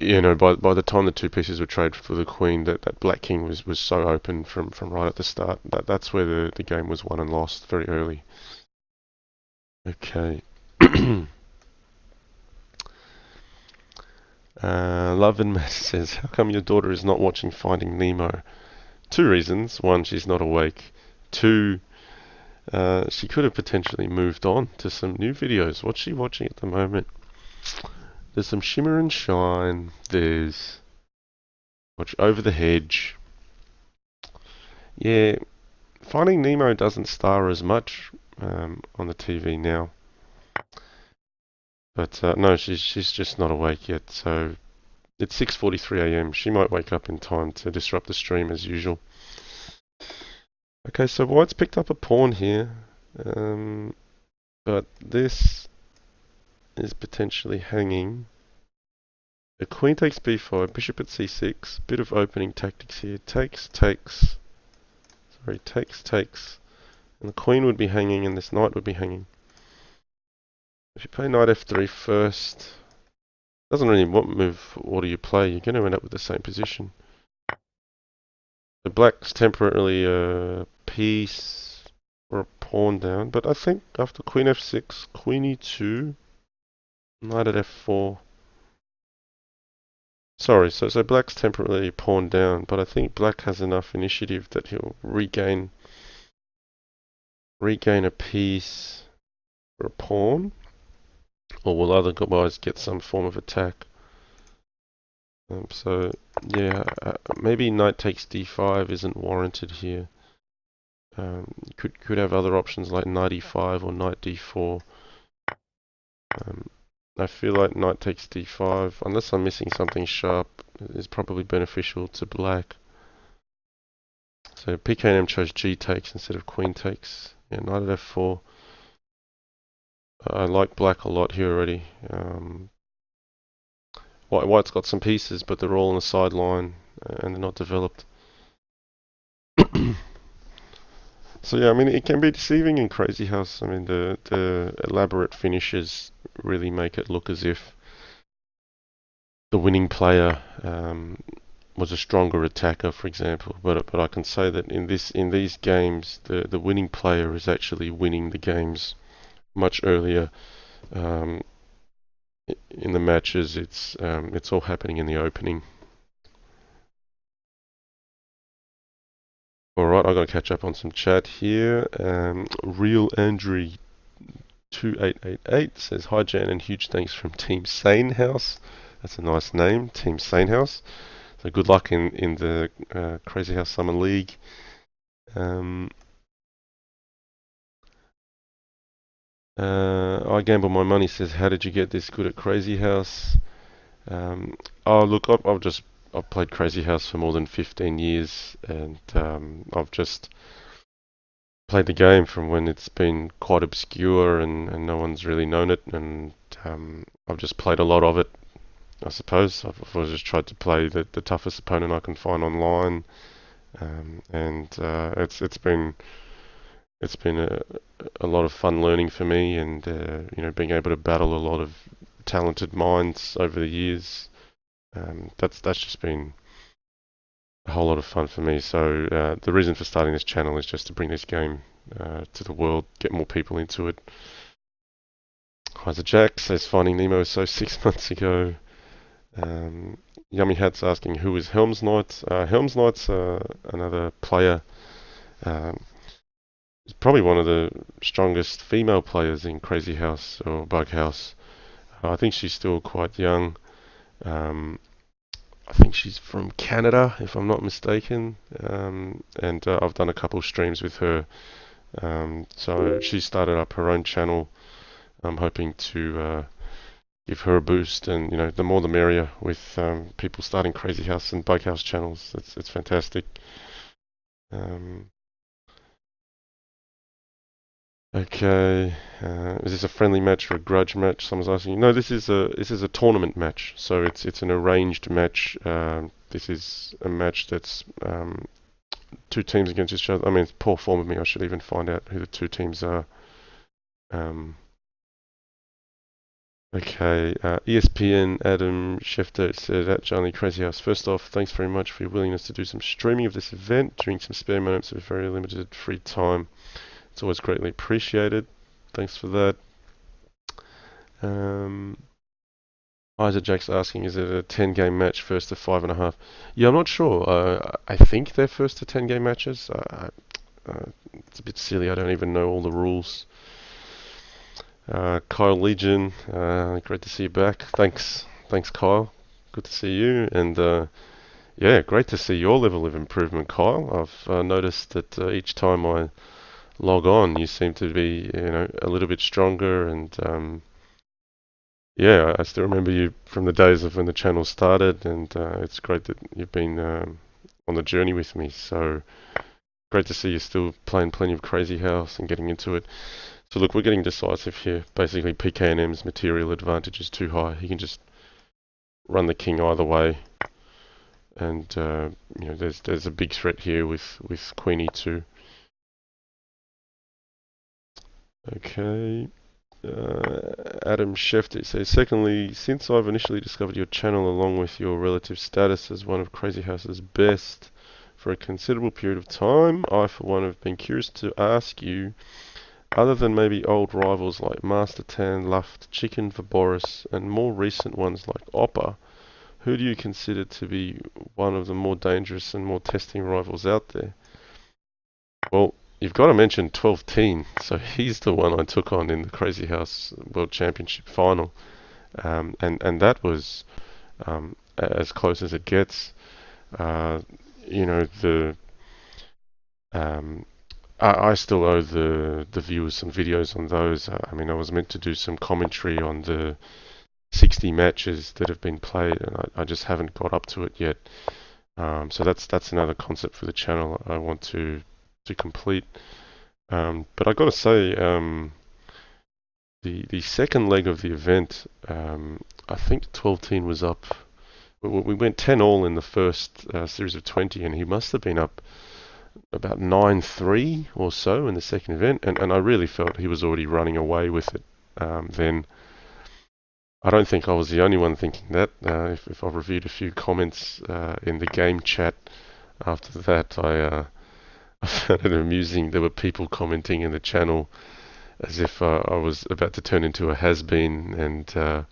the time the two pieces were traded for the queen, that black king was so open from right at the start. That's where the game was won and lost very early. Okay. Love and Matt says, how come your daughter is not watching Finding Nemo? 2 reasons. 1, she's not awake. 2, she could have potentially moved on to some new videos. What's she watching at the moment? There's some Shimmer and Shine. There's Watch Over the Hedge. Yeah, Finding Nemo doesn't star as much on the TV now. But no, she's just not awake yet. So it's 6:43 a.m. She might wake up in time to disrupt the stream as usual. Okay, so white's picked up a pawn here. But this is potentially hanging. The queen takes b5, bishop at c6. Bit of opening tactics here. Takes. Sorry, takes. And the queen would be hanging and this knight would be hanging. If you play knight f3 first, doesn't really what move order you play, you're going to end up with the same position. The black's temporarily a piece or a pawn down, but I think after queen f6, queen e2, knight at f4. Sorry, so black's temporarily pawn down, but I think black has enough initiative that he'll regain a piece or a pawn, or will otherwise get some form of attack. So yeah, maybe knight takes d5 isn't warranted here. Could have other options like knight e5 or knight d4. I feel like knight takes d5, unless I'm missing something sharp, is probably beneficial to black. So pknm chose g takes instead of queen takes. Yeah, knight at f4. I like black a lot here already. White's got some pieces, but they're all on the sideline and they're not developed. So yeah, I mean, it can be deceiving in Crazyhouse. I mean, the elaborate finishes really make it look as if the winning player was a stronger attacker, for example. But I can say that in these games, the winning player is actually winning the games much earlier um, in the matches, it's all happening in the opening. All right, I've got to catch up on some chat here. Real Andrew 2888 says, "Hi Jan, and huge thanks from Team Sane House." That's a nice name, Team Sane House. So good luck in the Crazyhouse Summer League. I Gamble My Money says, "How did you get this good at Crazyhouse?" Oh look, I've played Crazyhouse for more than 15 years, and I've just played the game from when it's been quite obscure and no one's really known it, and I've just played a lot of it. I suppose I've always just tried to play the toughest opponent I can find online, and it's been a lot of fun learning for me, and being able to battle a lot of talented minds over the years. That's just been a whole lot of fun for me. So the reason for starting this channel is just to bring this game to the world, get more people into it. Heiser Jack says, "Finding Nemo so 6 months ago." Yummy Hat's asking, "Who is Helm's Knight?" Helm's Knight's another player. Probably one of the strongest female players in Crazyhouse or Bughouse. I think she's still quite young. I think she's from Canada, if I'm not mistaken. And I've done a couple of streams with her. So she started up her own channel. I'm hoping to give her a boost, and the more the merrier with people starting Crazyhouse and Bughouse channels. It's fantastic. Okay, is this a friendly match or a grudge match? Someone's asking. No, this is a tournament match, so it's an arranged match. This is a match that's two teams against each other. I mean, it's poor form of me. I should even find out who the two teams are. Okay, ESPN Adam Schefter said, "At Johnny Crazyhouse, first off, thanks very much for your willingness to do some streaming of this event during some spare moments of very limited free time. It's always greatly appreciated. Thanks for that." Isaac Jack's asking, "Is it a 10-game match, first to 5.5?" Yeah, I'm not sure. I think they're first to 10-game matches. It's a bit silly. I don't even know all the rules. Kyle Legion, great to see you back. Thanks, Kyle. Good to see you. And yeah, great to see your level of improvement, Kyle. I've noticed that each time I log on, you seem to be, a little bit stronger. And yeah, I still remember you from the days of when the channel started, and it's great that you've been on the journey with me. So great to see you still playing plenty of Crazyhouse and getting into it. So look, we're getting decisive here. Basically, pknm's material advantage is too high. He can just run the king either way, and there's a big threat here with queen e2. Okay. Adam Schefter says, "Secondly, since I've initially discovered your channel along with your relative status as one of Crazyhouse's best for a considerable period of time, I for one have been curious to ask you, other than maybe old rivals like Master Tan, Luft, Chicken for Boris, and more recent ones like Oppa, who do you consider to be one of the more dangerous and more testing rivals out there?" Well, you've got to mention 12 Teen. So he's the one I took on in the Crazyhouse World Championship final. And that was as close as it gets. The I still owe the viewers some videos on those. I mean, I was meant to do some commentary on the 60 matches that have been played, and I just haven't got up to it yet. So that's another concept for the channel I want to complete. But I got to say, the second leg of the event, I think 12 Teen was up. We went 10-all in the first series of 20, and he must have been up about 9-3 or so in the second event, and I really felt he was already running away with it then. I don't think I was the only one thinking that. If I've reviewed a few comments in the game chat after that, I found it amusing. There were people commenting in the channel as if I was about to turn into a has-been, and it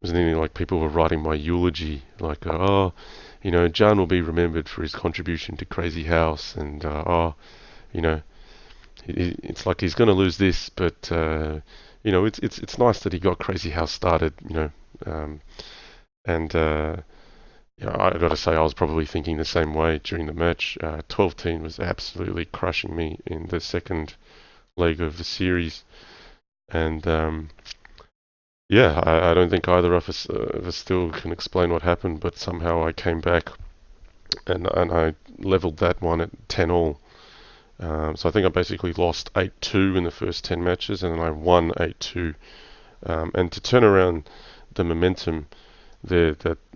was nearly like people were writing my eulogy, like, oh, John will be remembered for his contribution to Crazyhouse, and oh, you know, it's like he's going to lose this, but it's nice that he got Crazyhouse started, and I got to say, I was probably thinking the same way during the match. 12-10 was absolutely crushing me in the second leg of the series, and yeah, I don't think either of us still can explain what happened, but somehow I came back and I leveled that one at 10 all. So I think I basically lost 8-2 in the first 10 matches, and then I won 8-2. And to turn around the momentum there, that's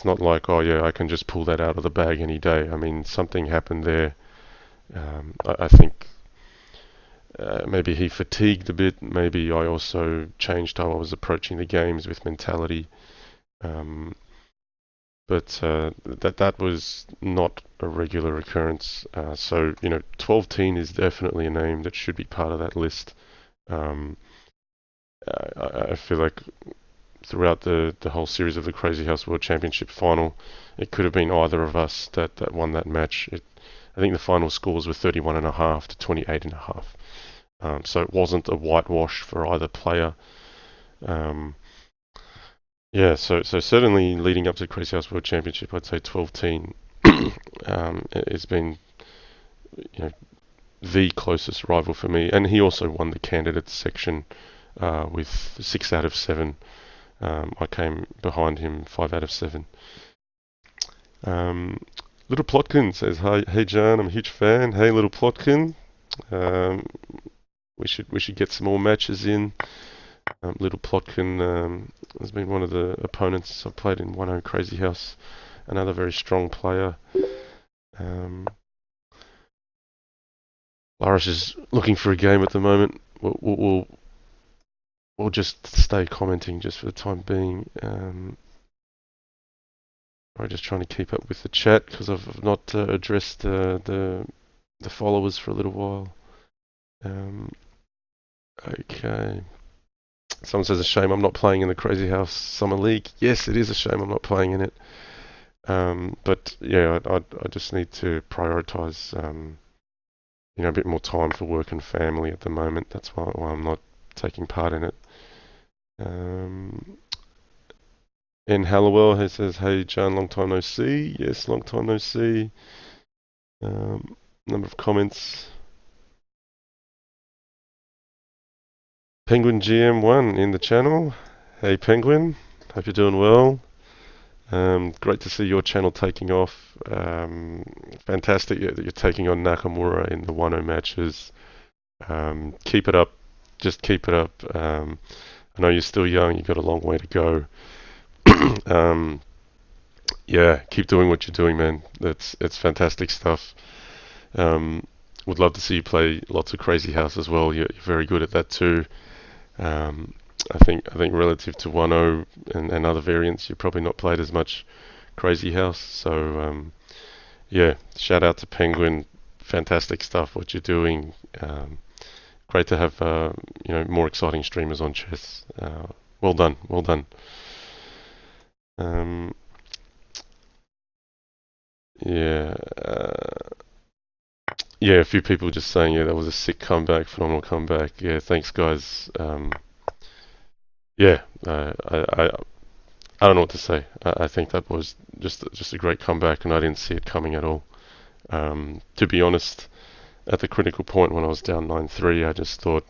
not like, oh yeah, I can just pull that out of the bag any day. I mean, something happened there. I think maybe he fatigued a bit. Maybe I also changed how I was approaching the games with mentality. But that was not a regular occurrence. So 12-teen is definitely a name that should be part of that list. Um, I feel like throughout the whole series of the Crazyhouse World Championship final, it could have been either of us that won that match. I think the final scores were 31.5 to 28.5. So it wasn't a whitewash for either player. Yeah, so certainly leading up to the Crazyhouse World Championship, I'd say 12-teen has been the closest rival for me, and he also won the candidates section with 6 out of 7. I came behind him 5 out of 7. Little Plotkin says, "Hey John, I'm a huge fan. Hey Little Plotkin, um, we should get some more matches in." Little Plotkin has been one of the opponents I've played in 1-0 Crazyhouse. Another very strong player. Larish is looking for a game at the moment. We'll just stay commenting just for the time being. I'm just trying to keep up with the chat because I've not addressed the followers for a little while. Okay. Someone says, a shame I'm not playing in the Crazyhouse Summer League. Yes, it is a shame I'm not playing in it. But yeah, I just need to prioritise a bit more time for work and family at the moment. That's why I'm not taking part in it. In Hallowell, he says, "Hey John, long time no see." Yes, long time no see. Number of comments. Penguin GM1 in the channel. Hey Penguin, hope you're doing well. Great to see your channel taking off. Fantastic that you're taking on Nakamura in the 1-0 matches. Keep it up. Just keep it up. I know you're still young. You've got a long way to go. Yeah, keep doing what you're doing, man. It's fantastic stuff. Would love to see you play lots of Crazyhouse as well. You're very good at that too. I think relative to 1-0 and other variants, you've probably not played as much Crazyhouse. So yeah, shout out to Penguin. Fantastic stuff what you're doing. Great to have more exciting streamers on chess. Well done, well done. Yeah. Yeah, a few people just saying, yeah, that was a sick comeback, phenomenal comeback. Yeah, thanks guys. Yeah, I don't know what to say. I think that was just a great comeback, and I didn't see it coming at all. To be honest, at the critical point when I was down 9-3, I just thought,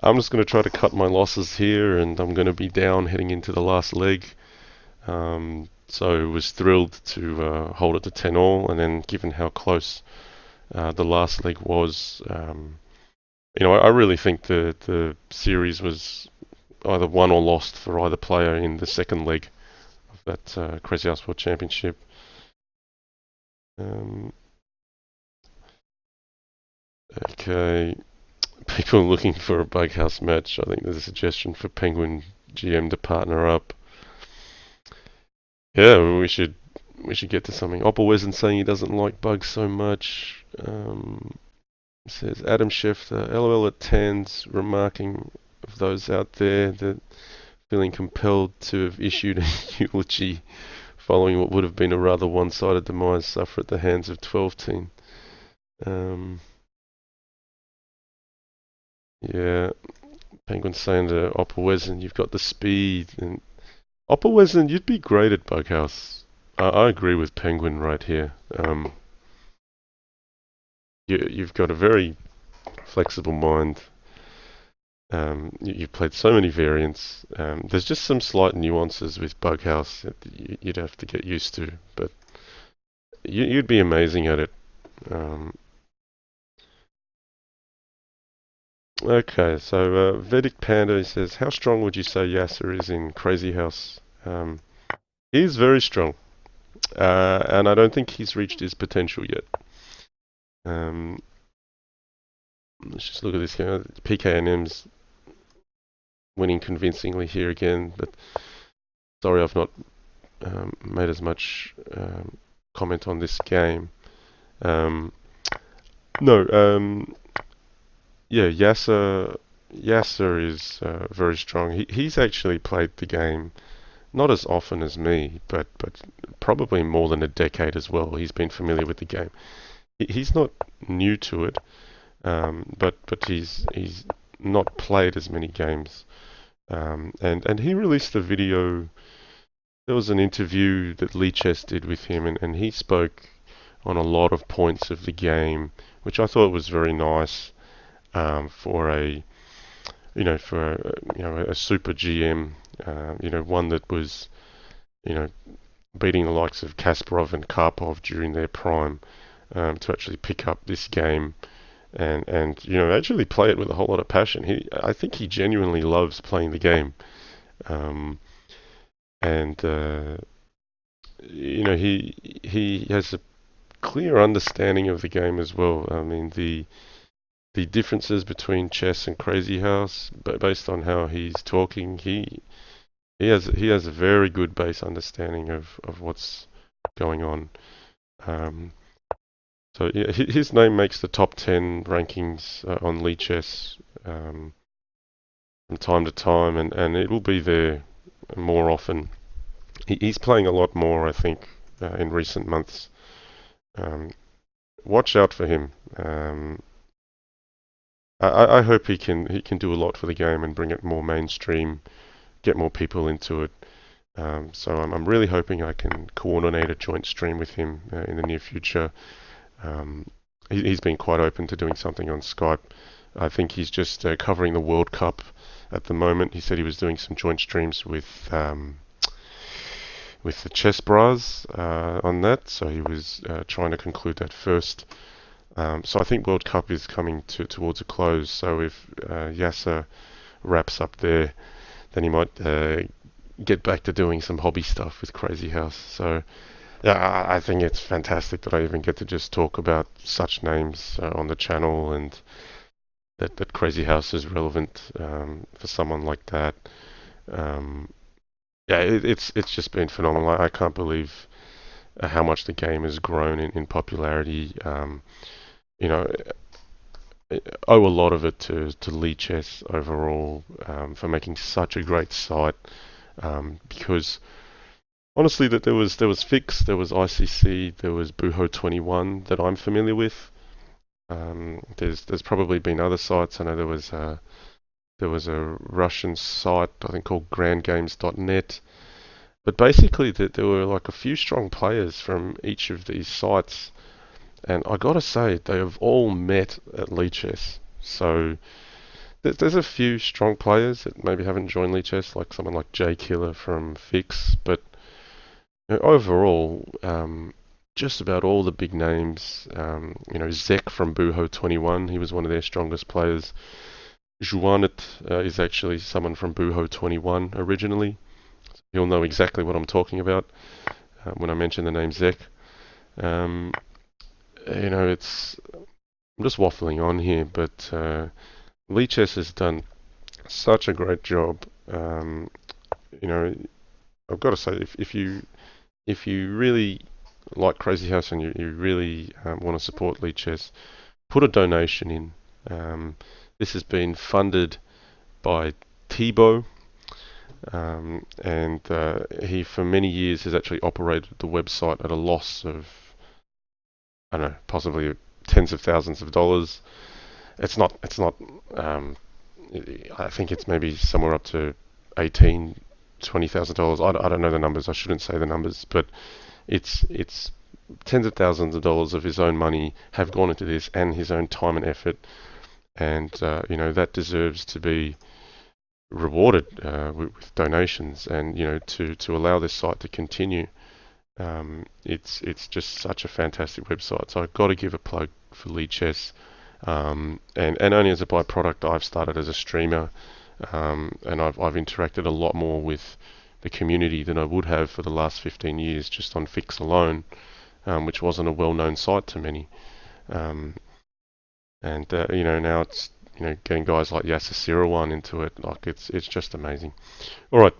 I'm just going to try to cut my losses here, and I'm going to be down heading into the last leg. So I was thrilled to hold it to 10 all, and then given how close the last leg was, I really think the series was either won or lost for either player in the second leg of that Crazyhouse World Championship. Okay, people looking for a Bughouse match. I think there's a suggestion for Penguin GM to partner up. Yeah, we should get to something. Oppo isn't saying he doesn't like bugs so much. It says Adam Schefter, LOL at tens, remarking of those out there that feeling compelled to have issued a eulogy following what would have been a rather one-sided demise suffer at the hands of 12 team. Yeah, Penguin saying to Opperwesen, you've got the speed. And Opperwesen, you'd be great at Bughouse. I agree with Penguin right here. You've got a very flexible mind. You've played so many variants. There's just some slight nuances with Bughouse that you'd have to get used to, but you'd be amazing at it. Okay, so Vedic Panda says, how strong would you say Yasser is in Crazyhouse? He's very strong, and I don't think he's reached his potential yet. Um, let's just look at this game. pknm's winning convincingly here again, but sorry I've not made as much comment on this game. No, yeah, Yasser is very strong. He's actually played the game not as often as me, but probably more than a decade as well. He's been familiar with the game. He's not new to it, but he's not played as many games. And he released a video. There was an interview that Lee Chess did with him, and he spoke on a lot of points of the game, which I thought was very nice for a super GM, one that was beating the likes of Kasparov and Karpov during their prime, to actually pick up this game and actually play it with a whole lot of passion. I think he genuinely loves playing the game, and he has a clear understanding of the game as well. I mean, the differences between chess and Crazyhouse, but based on how he's talking, he has a very good base understanding of what's going on. So yeah, his name makes the top 10 rankings on Lee Chess from time to time, and it will be there more often. He's playing a lot more, I think, in recent months. Watch out for him. I hope he can do a lot for the game and bring it more mainstream, get more people into it. So I'm really hoping I can coordinate a joint stream with him in the near future. He's been quite open to doing something on Skype. I think he's just covering the World Cup at the moment. He said he was doing some joint streams with the Chess Bras on that, so he was trying to conclude that first. So I think World Cup is coming towards a close. So if Yasser wraps up there, then he might get back to doing some hobby stuff with Crazyhouse. So yeah, I think it's fantastic that I even get to just talk about such names on the channel, and that Crazyhouse is relevant for someone like that. Yeah, it's just been phenomenal. I can't believe how much the game has grown in popularity. I owe a lot of it to Lee Chess overall for making such a great site. Because honestly, that there was Fix, there was ICC, there was Buho 21 that I'm familiar with. There's probably been other sites. I know there was a Russian site, I think, called grandgames.net. But basically, there were like a few strong players from each of these sites, and I gotta say, they have all met at Lee Chess. So there's a few strong players that maybe haven't joined Lee Chess, like someone like J Killer from Fix, but overall, just about all the big names. Zek from Buho 21, he was one of their strongest players. Juanet is actually someone from Buho 21 originally. He'll know exactly what I'm talking about when I mention the name Zek. I'm just waffling on here, but Lee Chess has done such a great job. I've got to say, if you really like Crazyhouse and you really want to support Lee Chess, put a donation in. This has been funded by Tebow, and he for many years has actually operated the website at a loss of, I don't know, possibly tens of thousands of dollars. It's not. Um, I think it's maybe somewhere up to $18,000, $20,000. I don't know the numbers. I shouldn't say the numbers, but it's tens of thousands of dollars of his own money have gone into this, and his own time and effort, and that deserves to be rewarded with donations, and to allow this site to continue. It's just such a fantastic website. So I've got to give a plug for Lead Chess. And only as a byproduct, I've started as a streamer, and I've interacted a lot more with the community than I would have for the last 15 years just on Fix alone, which wasn't a well-known site to many. And now it's getting guys like Yasser into it. Like it's just amazing. All right,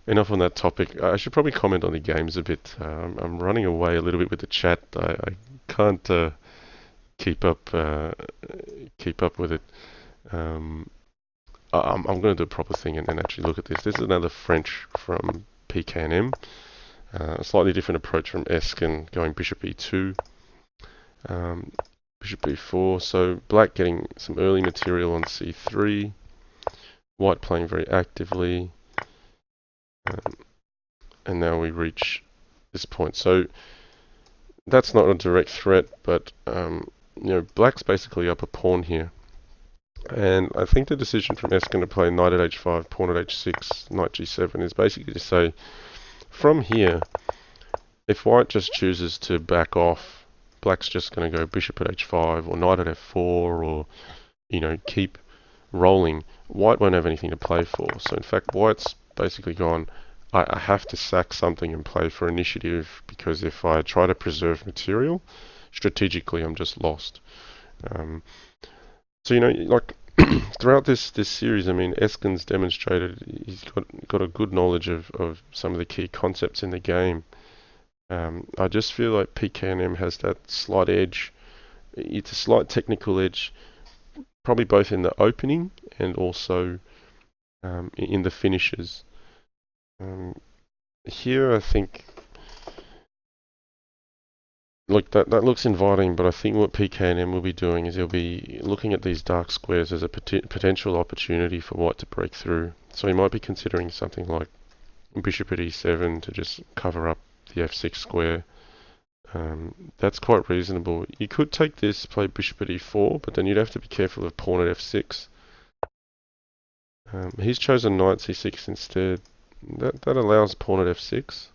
enough on that topic. I should probably comment on the games a bit. I'm running away a little bit with the chat. I can't keep up with it. I'm going to do a proper thing and actually look at this. This is another French from pknm. A slightly different approach from esken, going bishop e2, bishop b4. So black getting some early material on c3, white playing very actively, and now we reach this point. So that's not a direct threat, but black's basically up a pawn here. And I think the decision from esken to play knight at h5, pawn at h6, knight g7 is basically to say, from here, if white just chooses to back off, black's just going to go bishop at h5 or knight at f4 or, keep rolling. White won't have anything to play for. So in fact, white's basically gone, I have to sack something and play for initiative, because if I try to preserve material, strategically I'm just lost. So like throughout this series, I mean, esken's demonstrated he's got a good knowledge of some of the key concepts in the game. I just feel like pknm has that slight edge. It's a slight technical edge, probably both in the opening and also in the finishes. Here I think, look, that looks inviting, but I think what pknm will be doing is he'll be looking at these dark squares as a potential opportunity for white to break through. So he might be considering something like bishop at e7 to just cover up the f6 square. That's quite reasonable. You could take this, play bishop at e4, but then you'd have to be careful of pawn at f6. He's chosen knight c6 instead. That allows pawn at f6.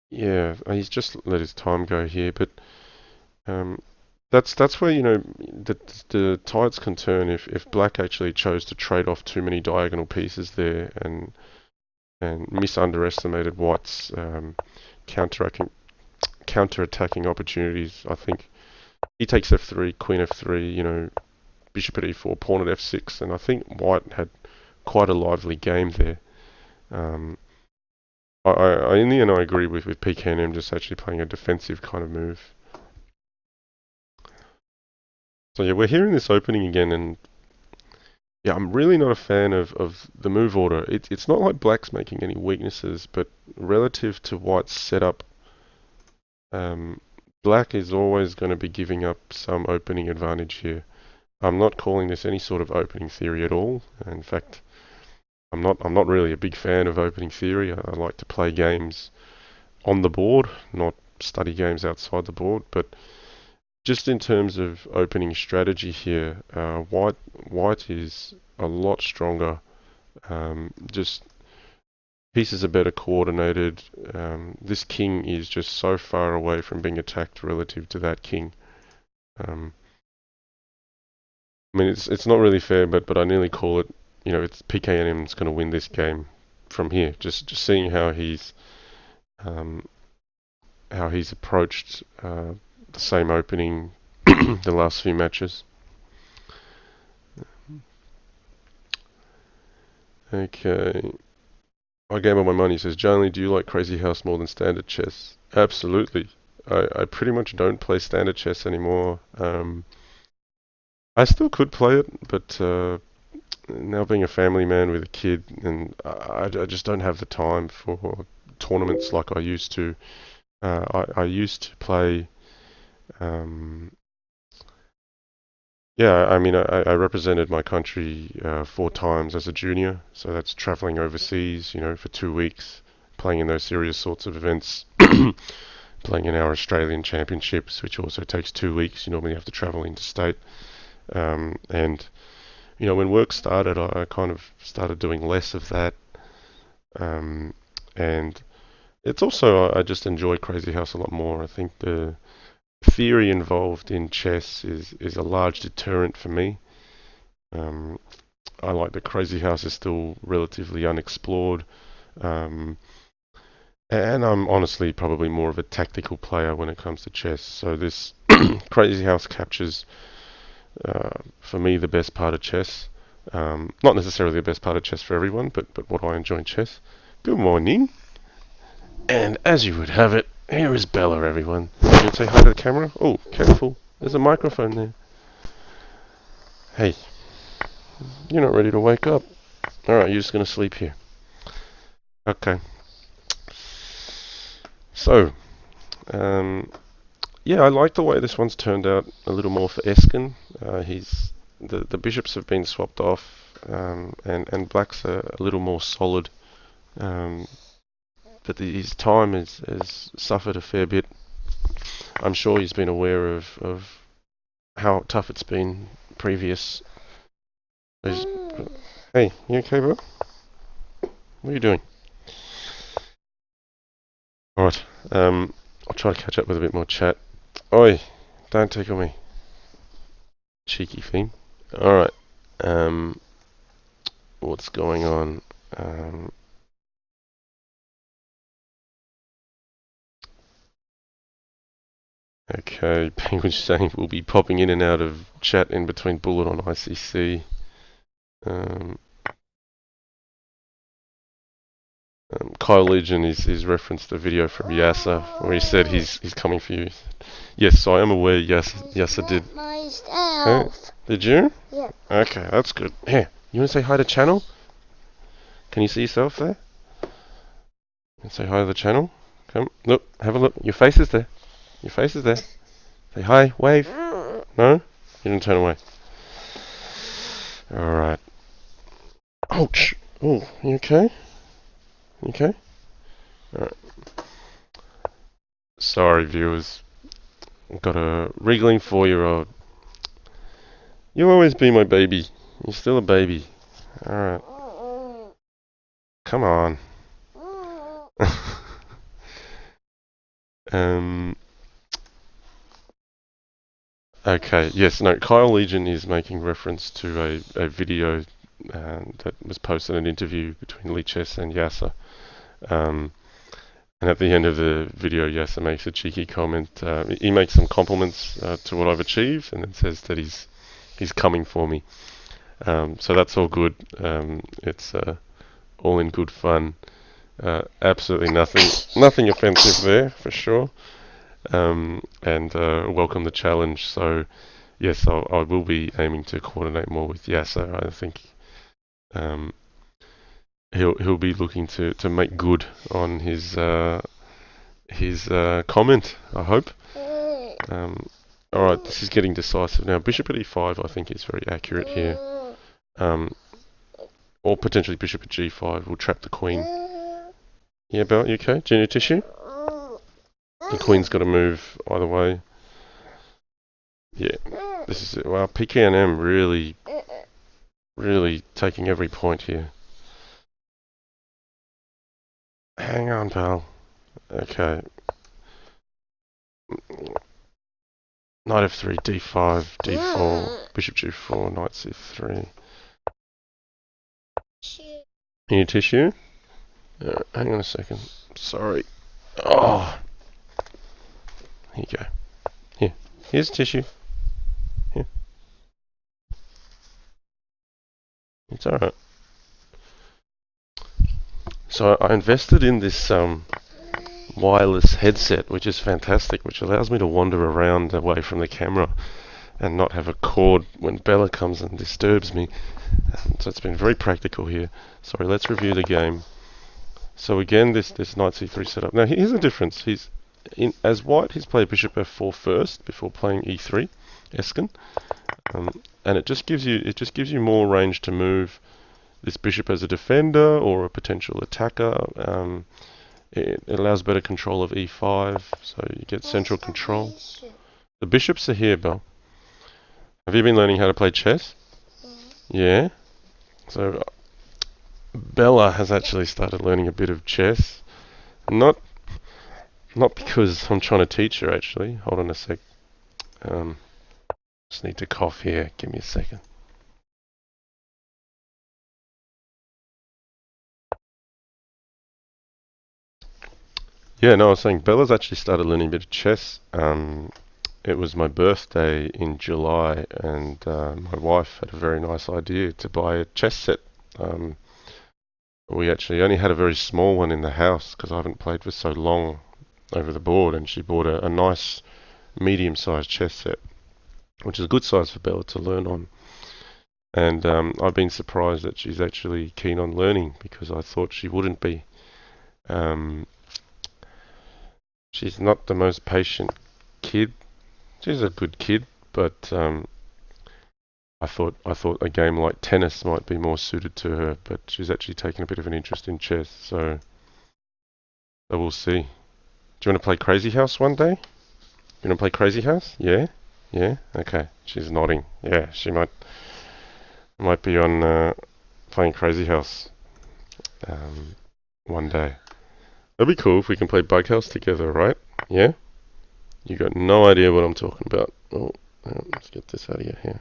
Yeah, he's just let his time go here, but that's where the tides can turn if black actually chose to trade off too many diagonal pieces there and underestimated white's counter-attacking opportunities. I think he takes f3, queen f3, bishop at e4, pawn at f6, and I think white had quite a lively game there. In the end, I agree with pknm just actually playing a defensive kind of move. So yeah, we're hearing this opening again, and yeah, I'm really not a fan of the move order. It's not like black's making any weaknesses, but relative to white's setup, black is always going to be giving up some opening advantage here. I'm not calling this any sort of opening theory at all. In fact, I'm not really a big fan of opening theory. I like to play games on the board, not study games outside the board. But just in terms of opening strategy here, white is a lot stronger. Just pieces are better coordinated. This king is just so far away from being attacked relative to that king. I mean, it's not really fair, but I nearly call it. It's pknm's going to win this game from here. Just seeing how he's approached the same opening the last few matches. Okay. I gamble my money, says Johnny, do you like Crazyhouse more than standard chess? Absolutely. I pretty much don't play standard chess anymore. I still could play it, but now being a family man with a kid, and I just don't have the time for tournaments like I used to. I used to play. Yeah, I mean, I represented my country 4 times as a junior, so that's traveling overseas, for 2 weeks, playing in those serious sorts of events, playing in our Australian championships, which also takes 2 weeks. You normally have to travel interstate, and when work started, I kind of started doing less of that, and it's also I just enjoy Crazyhouse a lot more. I think the theory involved in chess is a large deterrent for me. Um, I like that Crazyhouse is still relatively unexplored, um, and I'm honestly probably more of a tactical player when it comes to chess. So this Crazyhouse captures, for me, the best part of chess. Not necessarily the best part of chess for everyone, but what I enjoy in chess. Good morning, and as you would have it, here is Bella, everyone. You can say hi to the camera. Oh, careful. There's a microphone there. Hey, you're not ready to wake up. Alright, you're just going to sleep here. Okay. So, yeah, I like the way this one's turned out a little more for Esken. The bishops have been swapped off, and black's a little more solid. But his time has suffered a fair bit. I'm sure he's been aware of how tough it's been previous. Hey, you okay, bro? What are you doing? Alright, I'll try to catch up with a bit more chat. Oi, don't tickle me. Cheeky thing. Alright, what's going on? Okay, Penguin's saying we'll be popping in and out of chat in between Bullet on ICC. Kyle Legion is referenced a video from Yasser where he said he's coming for you. Yes, I am aware Yasser did. Huh? Did you? Yeah. Okay, that's good. Here, you want to say hi to channel? Can you see yourself there? Say hi to the channel. Come, look, have a look. Your face is there. Your face is there. Say hi, wave. No? You didn't turn away. Alright. Ouch! Oh, you okay? You okay? Alright. Sorry, viewers. I've got a wriggling 4-year-old. You'll always be my baby. You're still a baby. Alright. Come on. Okay, yes, no, Kyle Legion is making reference to a video that was posted, an interview between Lichess and Yasser. And at the end of the video, Yasser makes a cheeky comment. He makes some compliments to what I've achieved, and then says that he's coming for me. So that's all good. It's all in good fun. Absolutely nothing offensive there, for sure. And welcome the challenge. So yes, I will be aiming to coordinate more with Yasser. I think he'll be looking to make good on his comment, I hope. Alright, this is getting decisive now. Bishop at e5 I think is very accurate here. Or potentially bishop at g5 will trap the queen. Yeah, Belle, you okay? Do you need tissue? The queen's got to move either way. Yeah, this is it. Wow, pknm really taking every point here. Hang on, pal. Okay. Knight f3, d5, d4, bishop g4, knight c3. You need tissue? Hang on a second. Sorry. Oh. Here you go. Here. Here's tissue. Here. It's alright. So I invested in this wireless headset, which is fantastic, which allows me to wander around away from the camera and not have a cord when Bella comes and disturbs me. So it's been very practical here. Sorry, let's review the game. So again, this knight c3 setup. Now here's the difference. As white, he's played bishop f4 first before playing e3, esken, and it just gives you more range to move this bishop as a defender or a potential attacker. It allows better control of e5, so you get central control. The bishops are here, Belle. Have you been learning how to play chess? Yeah. So Bella has actually started learning a bit of chess. Not because I'm trying to teach her, actually. Hold on a sec. Just need to cough here. Give me a second. Yeah, no, I was saying Bella's actually started learning a bit of chess. It was my birthday in July, and my wife had a very nice idea to buy a chess set. We actually only had a very small one in the house because I haven't played for so long over the board, and she bought a nice medium-sized chess set, which is a good size for Bella to learn on. And I've been surprised that she's actually keen on learning because I thought she wouldn't be. She's not the most patient kid. She's a good kid, but I thought a game like tennis might be more suited to her. But she's actually taken a bit of an interest in chess, so we'll see. Do you want to play Crazyhouse one day? You want to play Crazyhouse? Yeah, yeah. Okay, she's nodding. Yeah, she might be on playing Crazyhouse one day. That'd be cool if we can play Bughouse together, right? Yeah. You got no idea what I'm talking about. Oh, let's get this out of your hair.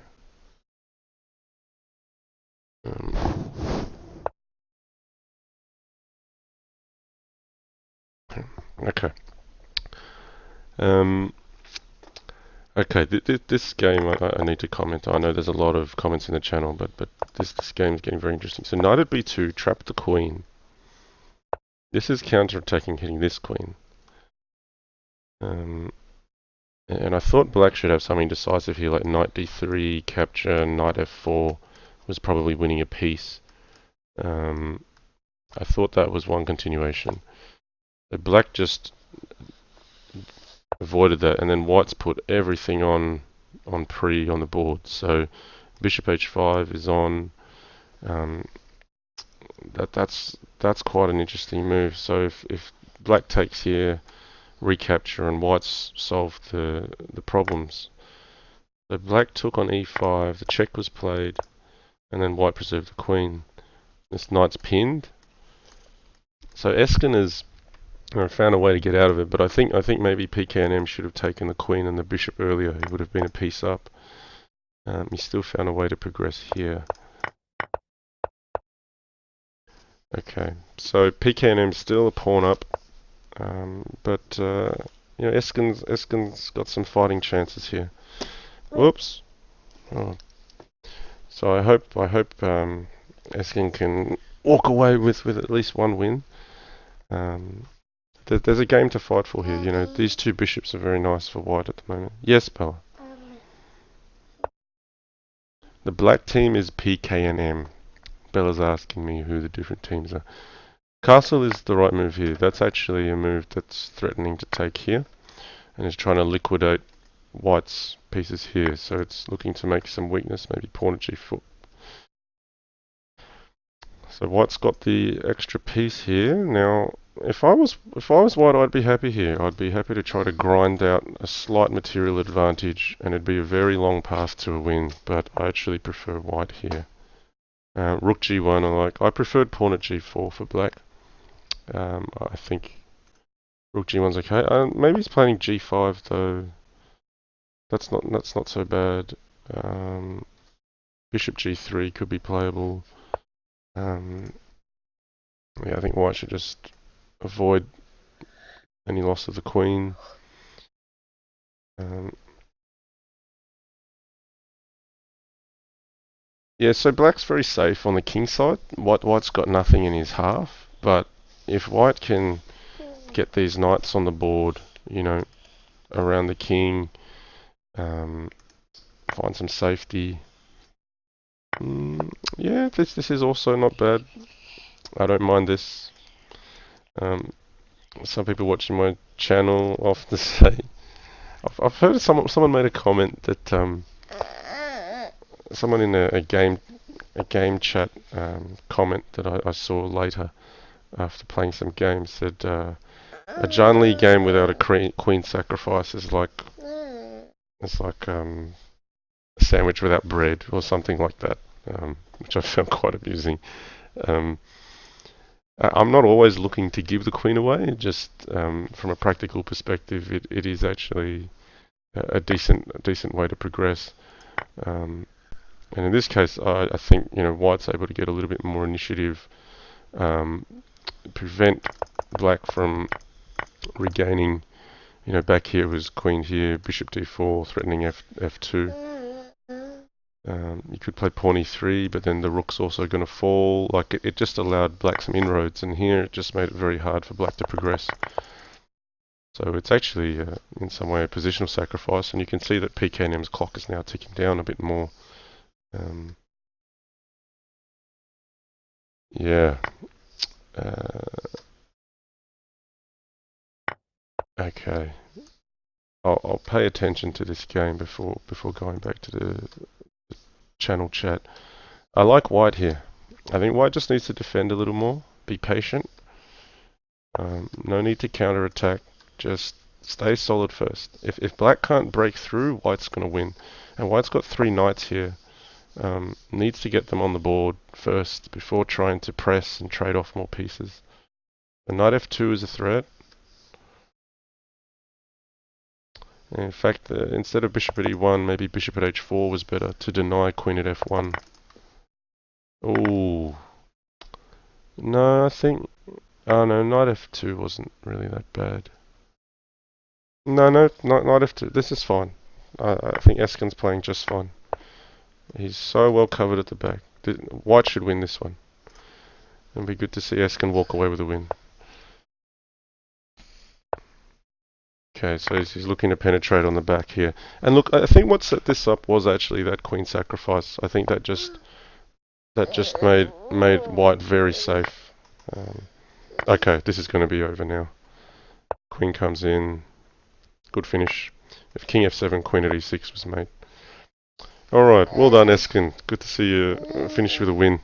Okay. Okay. This game I need to comment. I know there's a lot of comments in the channel, but this game is getting very interesting. So knight at b2, trap the queen. This is counter-attacking, hitting this queen. And I thought black should have something decisive here, like knight d3, capture, knight f4 was probably winning a piece. I thought that was one continuation. But black just avoided that, and then white's put everything on the board. So bishop h5 is on. That's quite an interesting move. So if black takes here, recapture, and white's solved the problems. So black took on e5, the check was played, and then white preserved the queen. This knight's pinned. So esken has found a way to get out of it, but I think maybe pknm should have taken the queen and the bishop earlier. He would have been a piece up. He still found a way to progress here. Okay, so pknm's still a pawn up, but esken's got some fighting chances here. Whoops. Oh. So I hope esken can walk away with at least one win. There's a game to fight for here. You know, these two bishops are very nice for white at the moment. Yes, Bella. The black team is pknm. Bella's asking me who the different teams are. Castle is the right move here. That's actually a move that's threatening to take here, and is trying to liquidate white's pieces here. So it's looking to make some weakness, maybe pawn at g4. So white's got the extra piece here. Now, if I was white, I'd be happy here. I'd be happy to try to grind out a slight material advantage, and it'd be a very long path to a win. But I actually prefer white here. Rook g1, I preferred pawn at g4 for black. I think rook g1's okay. Maybe he's playing g5 though. That's not so bad. Bishop g3 could be playable. Yeah, I think white should just avoid any loss of the queen. Yeah, so black's very safe on the king side. White's got nothing in his half, but if white can get these knights on the board, you know, around the king, find some safety. Yeah, this is also not bad. I don't mind this. Some people watching my channel often say, I've heard someone made a comment that someone in a game chat comment that I saw later after playing some games said a Janli game without a queen sacrifice is like a sandwich without bread or something like that, which I found quite amusing. I'm not always looking to give the queen away. Just from a practical perspective, it is actually a decent way to progress. And in this case, I think White's able to get a little bit more initiative, prevent Black from regaining. Back here was queen here, bishop d4, threatening f2. You could play pawn e3, but then the rook's also going to fall. Like it just allowed Black some inroads, and here it just made it very hard for Black to progress. So it's actually, in some way, a positional sacrifice, and you can see that pknm's clock is now ticking down a bit more. Yeah. Okay. I'll pay attention to this game before going back to the channel chat. I like White here. I think White just needs to defend a little more. Be patient. No need to counter-attack. Just stay solid first. If Black can't break through, White's going to win. And White's got 3 knights here. Needs to get them on the board first before trying to press and trade off more pieces. The knight f2 is a threat. In fact, instead of bishop at e1, maybe bishop at h4 was better to deny queen at f1. Ooh. No, I think... Oh no, knight f2 wasn't really that bad. No, knight f2. This is fine. I think Esken's playing just fine. He's so well covered at the back. White should win this one. It'll be good to see Esken walk away with a win. Okay, so he's looking to penetrate on the back here. And look, I think what set this up was actually that queen sacrifice. I think that just made White very safe. Okay, this is going to be over now. Queen comes in. Good finish. If king f7, queen at e6 was made. Alright, well done Esken. Good to see you finish with a win.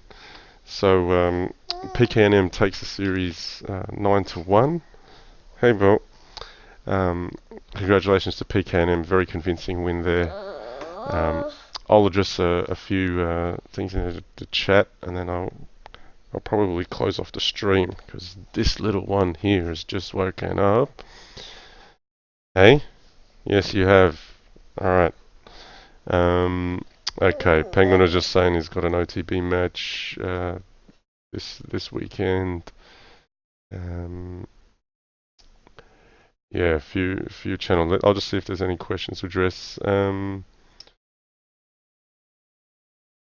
So, pknm takes the series 9-1. Hey, Bo. Congratulations to pknm. Very convincing win there. I'll address a few things in the chat, and then I'll probably close off the stream, because this little one here is just woken up. Hey? Yes, you have. Alright. Okay, Penguin was just saying he's got an OTB match this weekend. Yeah, a few channels. I'll just see if there's any questions to address.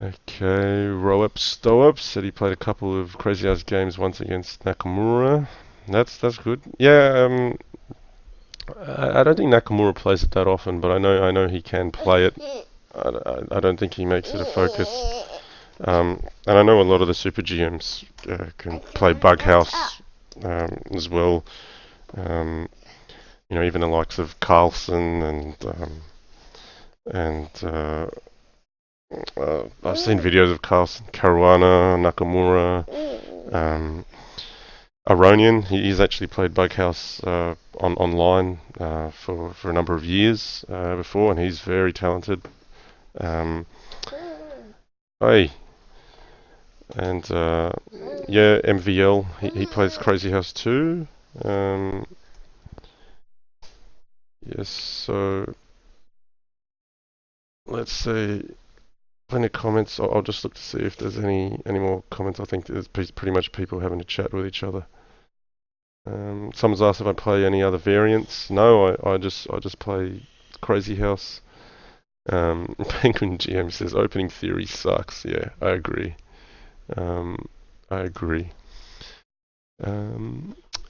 Okay, Stow-Up said he played a couple of Crazyhouse games once against Nakamura. That's good. Yeah, I don't think Nakamura plays it that often, but I know he can play it. I don't think he makes it a focus. And I know a lot of the Super GMs can play Bughouse as well. Even the likes of Carlson and I've seen videos of Carlson, Caruana, Nakamura, Aronian. He's actually played Bughouse online for a number of years before, and he's very talented. Hey, and yeah, MVL. He plays Crazyhouse too. Yes, so let's see. Plenty of comments. I'll just look to see if there's any more comments. I think there's pretty much people having a chat with each other. Someone's asked if I play any other variants. No, I just play Crazyhouse. Penguin GM says opening theory sucks. Yeah, I agree. I agree.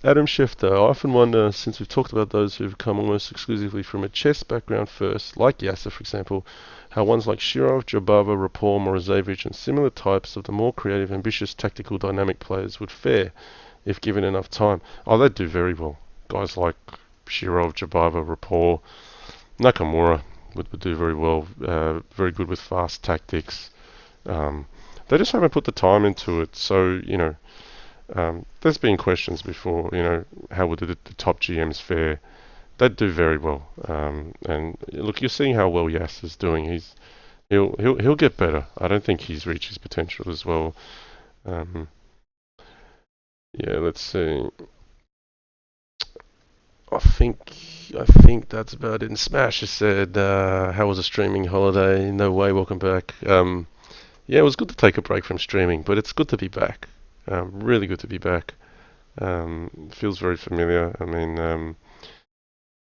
Adam Schefter, I often wonder, since we've talked about those who've come almost exclusively from a chess background first, like Yasser for example, how ones like Shirov, Jabava, Rapor, Morozevich and similar types of the more creative, ambitious, tactical, dynamic players would fare if given enough time. Oh, they'd do very well. Guys like Shirov, Jabava, Rapor, Nakamura would do very well. Very good with fast tactics. They just haven't put the time into it. So, there's been questions before, how would the top GMs fare? They'd do very well. And look, you're seeing how well Yas is doing. He'll get better. I don't think he's reached his potential as well. Yeah, let's see. I think that's about it. And Smash has said, "How was a streaming holiday? No way. Welcome back." Yeah, it was good to take a break from streaming, but it's good to be back. Really good to be back. Feels very familiar. I mean,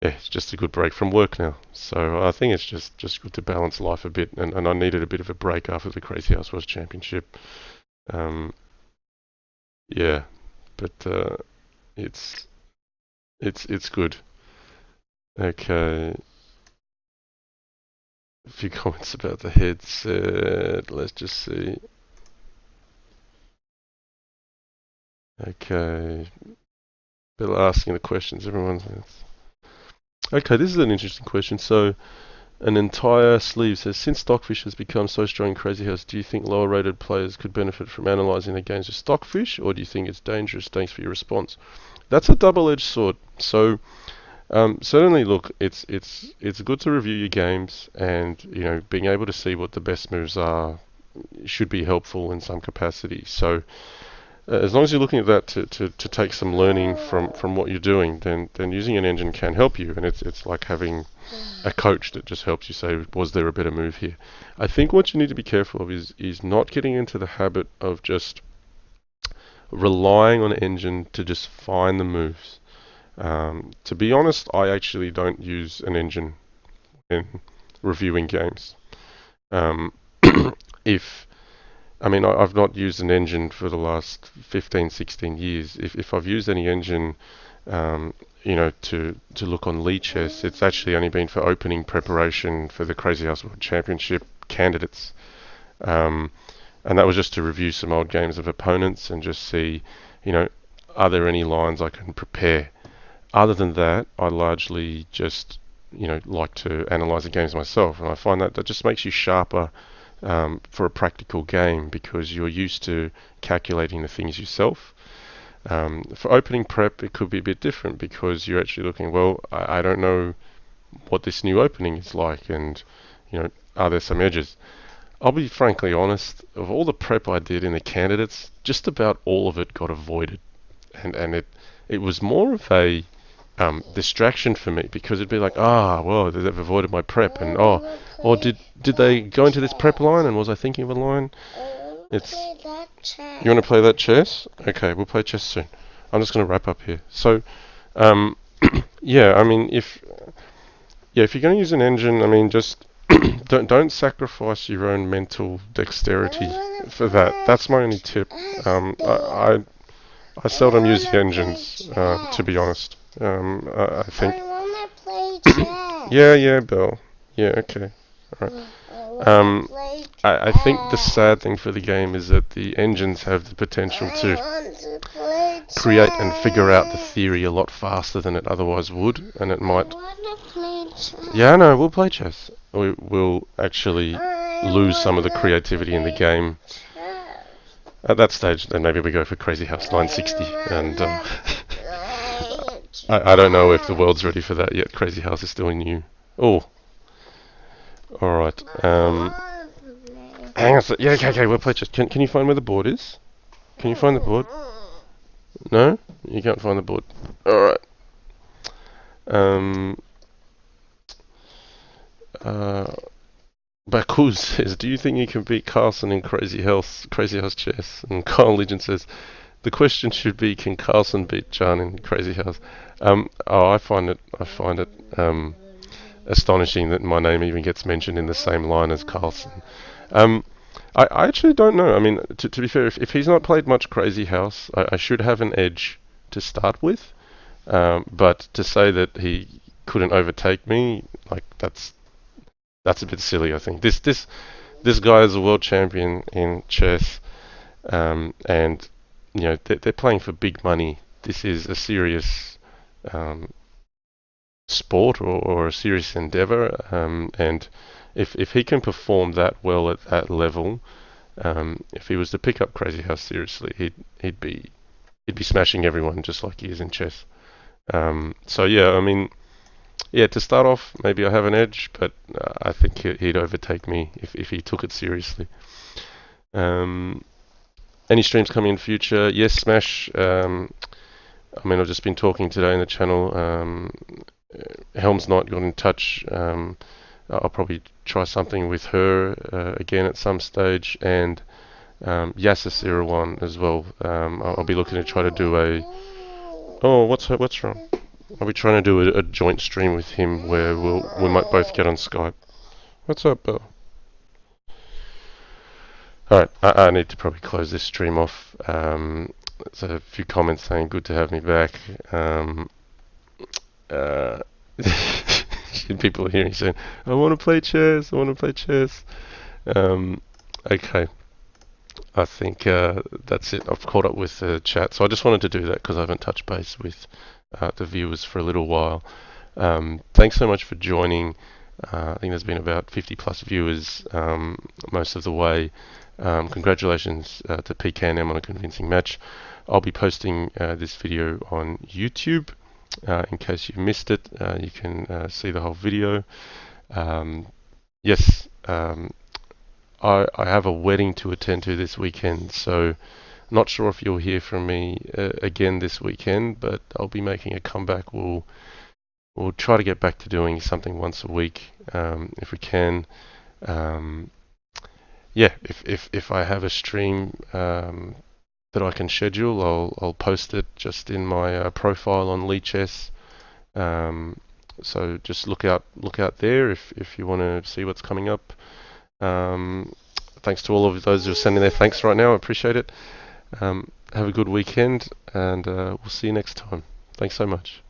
yeah, it's just a good break from work now. So I think it's just good to balance life a bit, and I needed a bit of a break after the Crazyhouse World Championship. Um, yeah, but it's it's good. Okay, a few comments about the headset. Let's just see. Okay, Bill asking the questions. Everyone's okay. This is an interesting question. So, an entire sleeve says, since Stockfish has become so strong in Crazy House, do you think lower rated players could benefit from analysing their games with Stockfish, or do you think it's dangerous? Thanks for your response. That's a double-edged sword. So, certainly, look, it's good to review your games, and being able to see what the best moves are should be helpful in some capacity. So, as long as you're looking at that to take some learning from what you're doing, then using an engine can help you, and it's like having a coach that just helps you say, was there a better move here? I think what you need to be careful of is not getting into the habit of just relying on an engine to just find the moves. To be honest, I actually don't use an engine in reviewing games. Um, if I've not used an engine for the last 15, 16 years. If I've used any engine, to look on Lichess, it's actually only been for opening preparation for the Crazyhouse World Championship candidates. And that was just to review some old games of opponents and just see, are there any lines I can prepare? Other than that, I largely just, like to analyse the games myself, and I find that just makes you sharper for a practical game because you're used to calculating the things yourself. For opening prep, it could be a bit different because you're actually looking, well, I don't know what this new opening is like, and are there some edges? I'll be frankly honest, of all the prep I did in the candidates, just about all of it got avoided, and it was more of a distraction for me because it'd be like, well, they've avoided my prep, and or did they go into this prep line, and was I thinking of a line? It's you want to play that chess? Okay, we'll play chess soon. I'm just going to wrap up here. So, yeah, if you're going to use an engine, just don't sacrifice your own mental dexterity for that. That's my only tip. I seldom use engines, to be honest. I think. I wanna play chess. Yeah, Bill. Yeah, okay. Alright. I think the sad thing for the game is that the engines have the potential to create and figure out the theory a lot faster than it otherwise would, and it might. I wanna play chess. Yeah, no, we'll play chess. We'll actually lose some of the creativity in the game. At that stage, then maybe we go for Crazyhouse 960, and I don't know if the world's ready for that yet. Crazyhouse is still new. Oh, all right. Hang on a sec. Yeah, okay, we'll play chess. Can you find where the board is? Can you find the board? No, you can't find the board. All right. Bakuz says, do you think you can beat Carlson in Crazyhouse chess? And Kyle Legend says, the question should be, can Carlson beat John in Crazyhouse? I find it astonishing that my name even gets mentioned in the same line as Carlson. I actually don't know. To be fair, if he's not played much Crazyhouse, I should have an edge to start with. But to say that he couldn't overtake me, like that's a bit silly. I think this guy is a world champion in chess, and they're playing for big money. This is a serious um, sport or a serious endeavor, and if he can perform that well at that level, if he was to pick up Crazyhouse seriously, he'd be smashing everyone just like he is in chess. So yeah, I mean, yeah, to start off, maybe I have an edge, but I think he'd overtake me if he took it seriously. Um, any streams coming in future? Yes, Smash. I mean, I've just been talking today in the channel. Helm's not got in touch. I'll probably try something with her again at some stage, and Yasser01 as well. I'll be looking to try to do a. Oh, what's wrong? I'll be trying to do a joint stream with him where we might both get on Skype. What's up, Bill? Alright, I need to probably close this stream off. There's a few comments saying good to have me back. Uh, people are hearing saying, I want to play chess, I want to play chess. Okay, I think that's it. I've caught up with the chat, so I just wanted to do that because I haven't touched base with the viewers for a little while. Thanks so much for joining. I think there's been about 50 plus viewers most of the way. Congratulations to pknm on a convincing match. I'll be posting this video on YouTube. In case you missed it, you can see the whole video. Yes, I have a wedding to attend to this weekend, so not sure if you'll hear from me again this weekend, but I'll be making a comeback. We'll try to get back to doing something once a week if we can. Yeah, if I have a stream that I can schedule, I'll post it just in my profile on Lichess. So just look out there if you want to see what's coming up. Thanks to all of those who are sending their thanks right now. I appreciate it. Have a good weekend, and we'll see you next time. Thanks so much.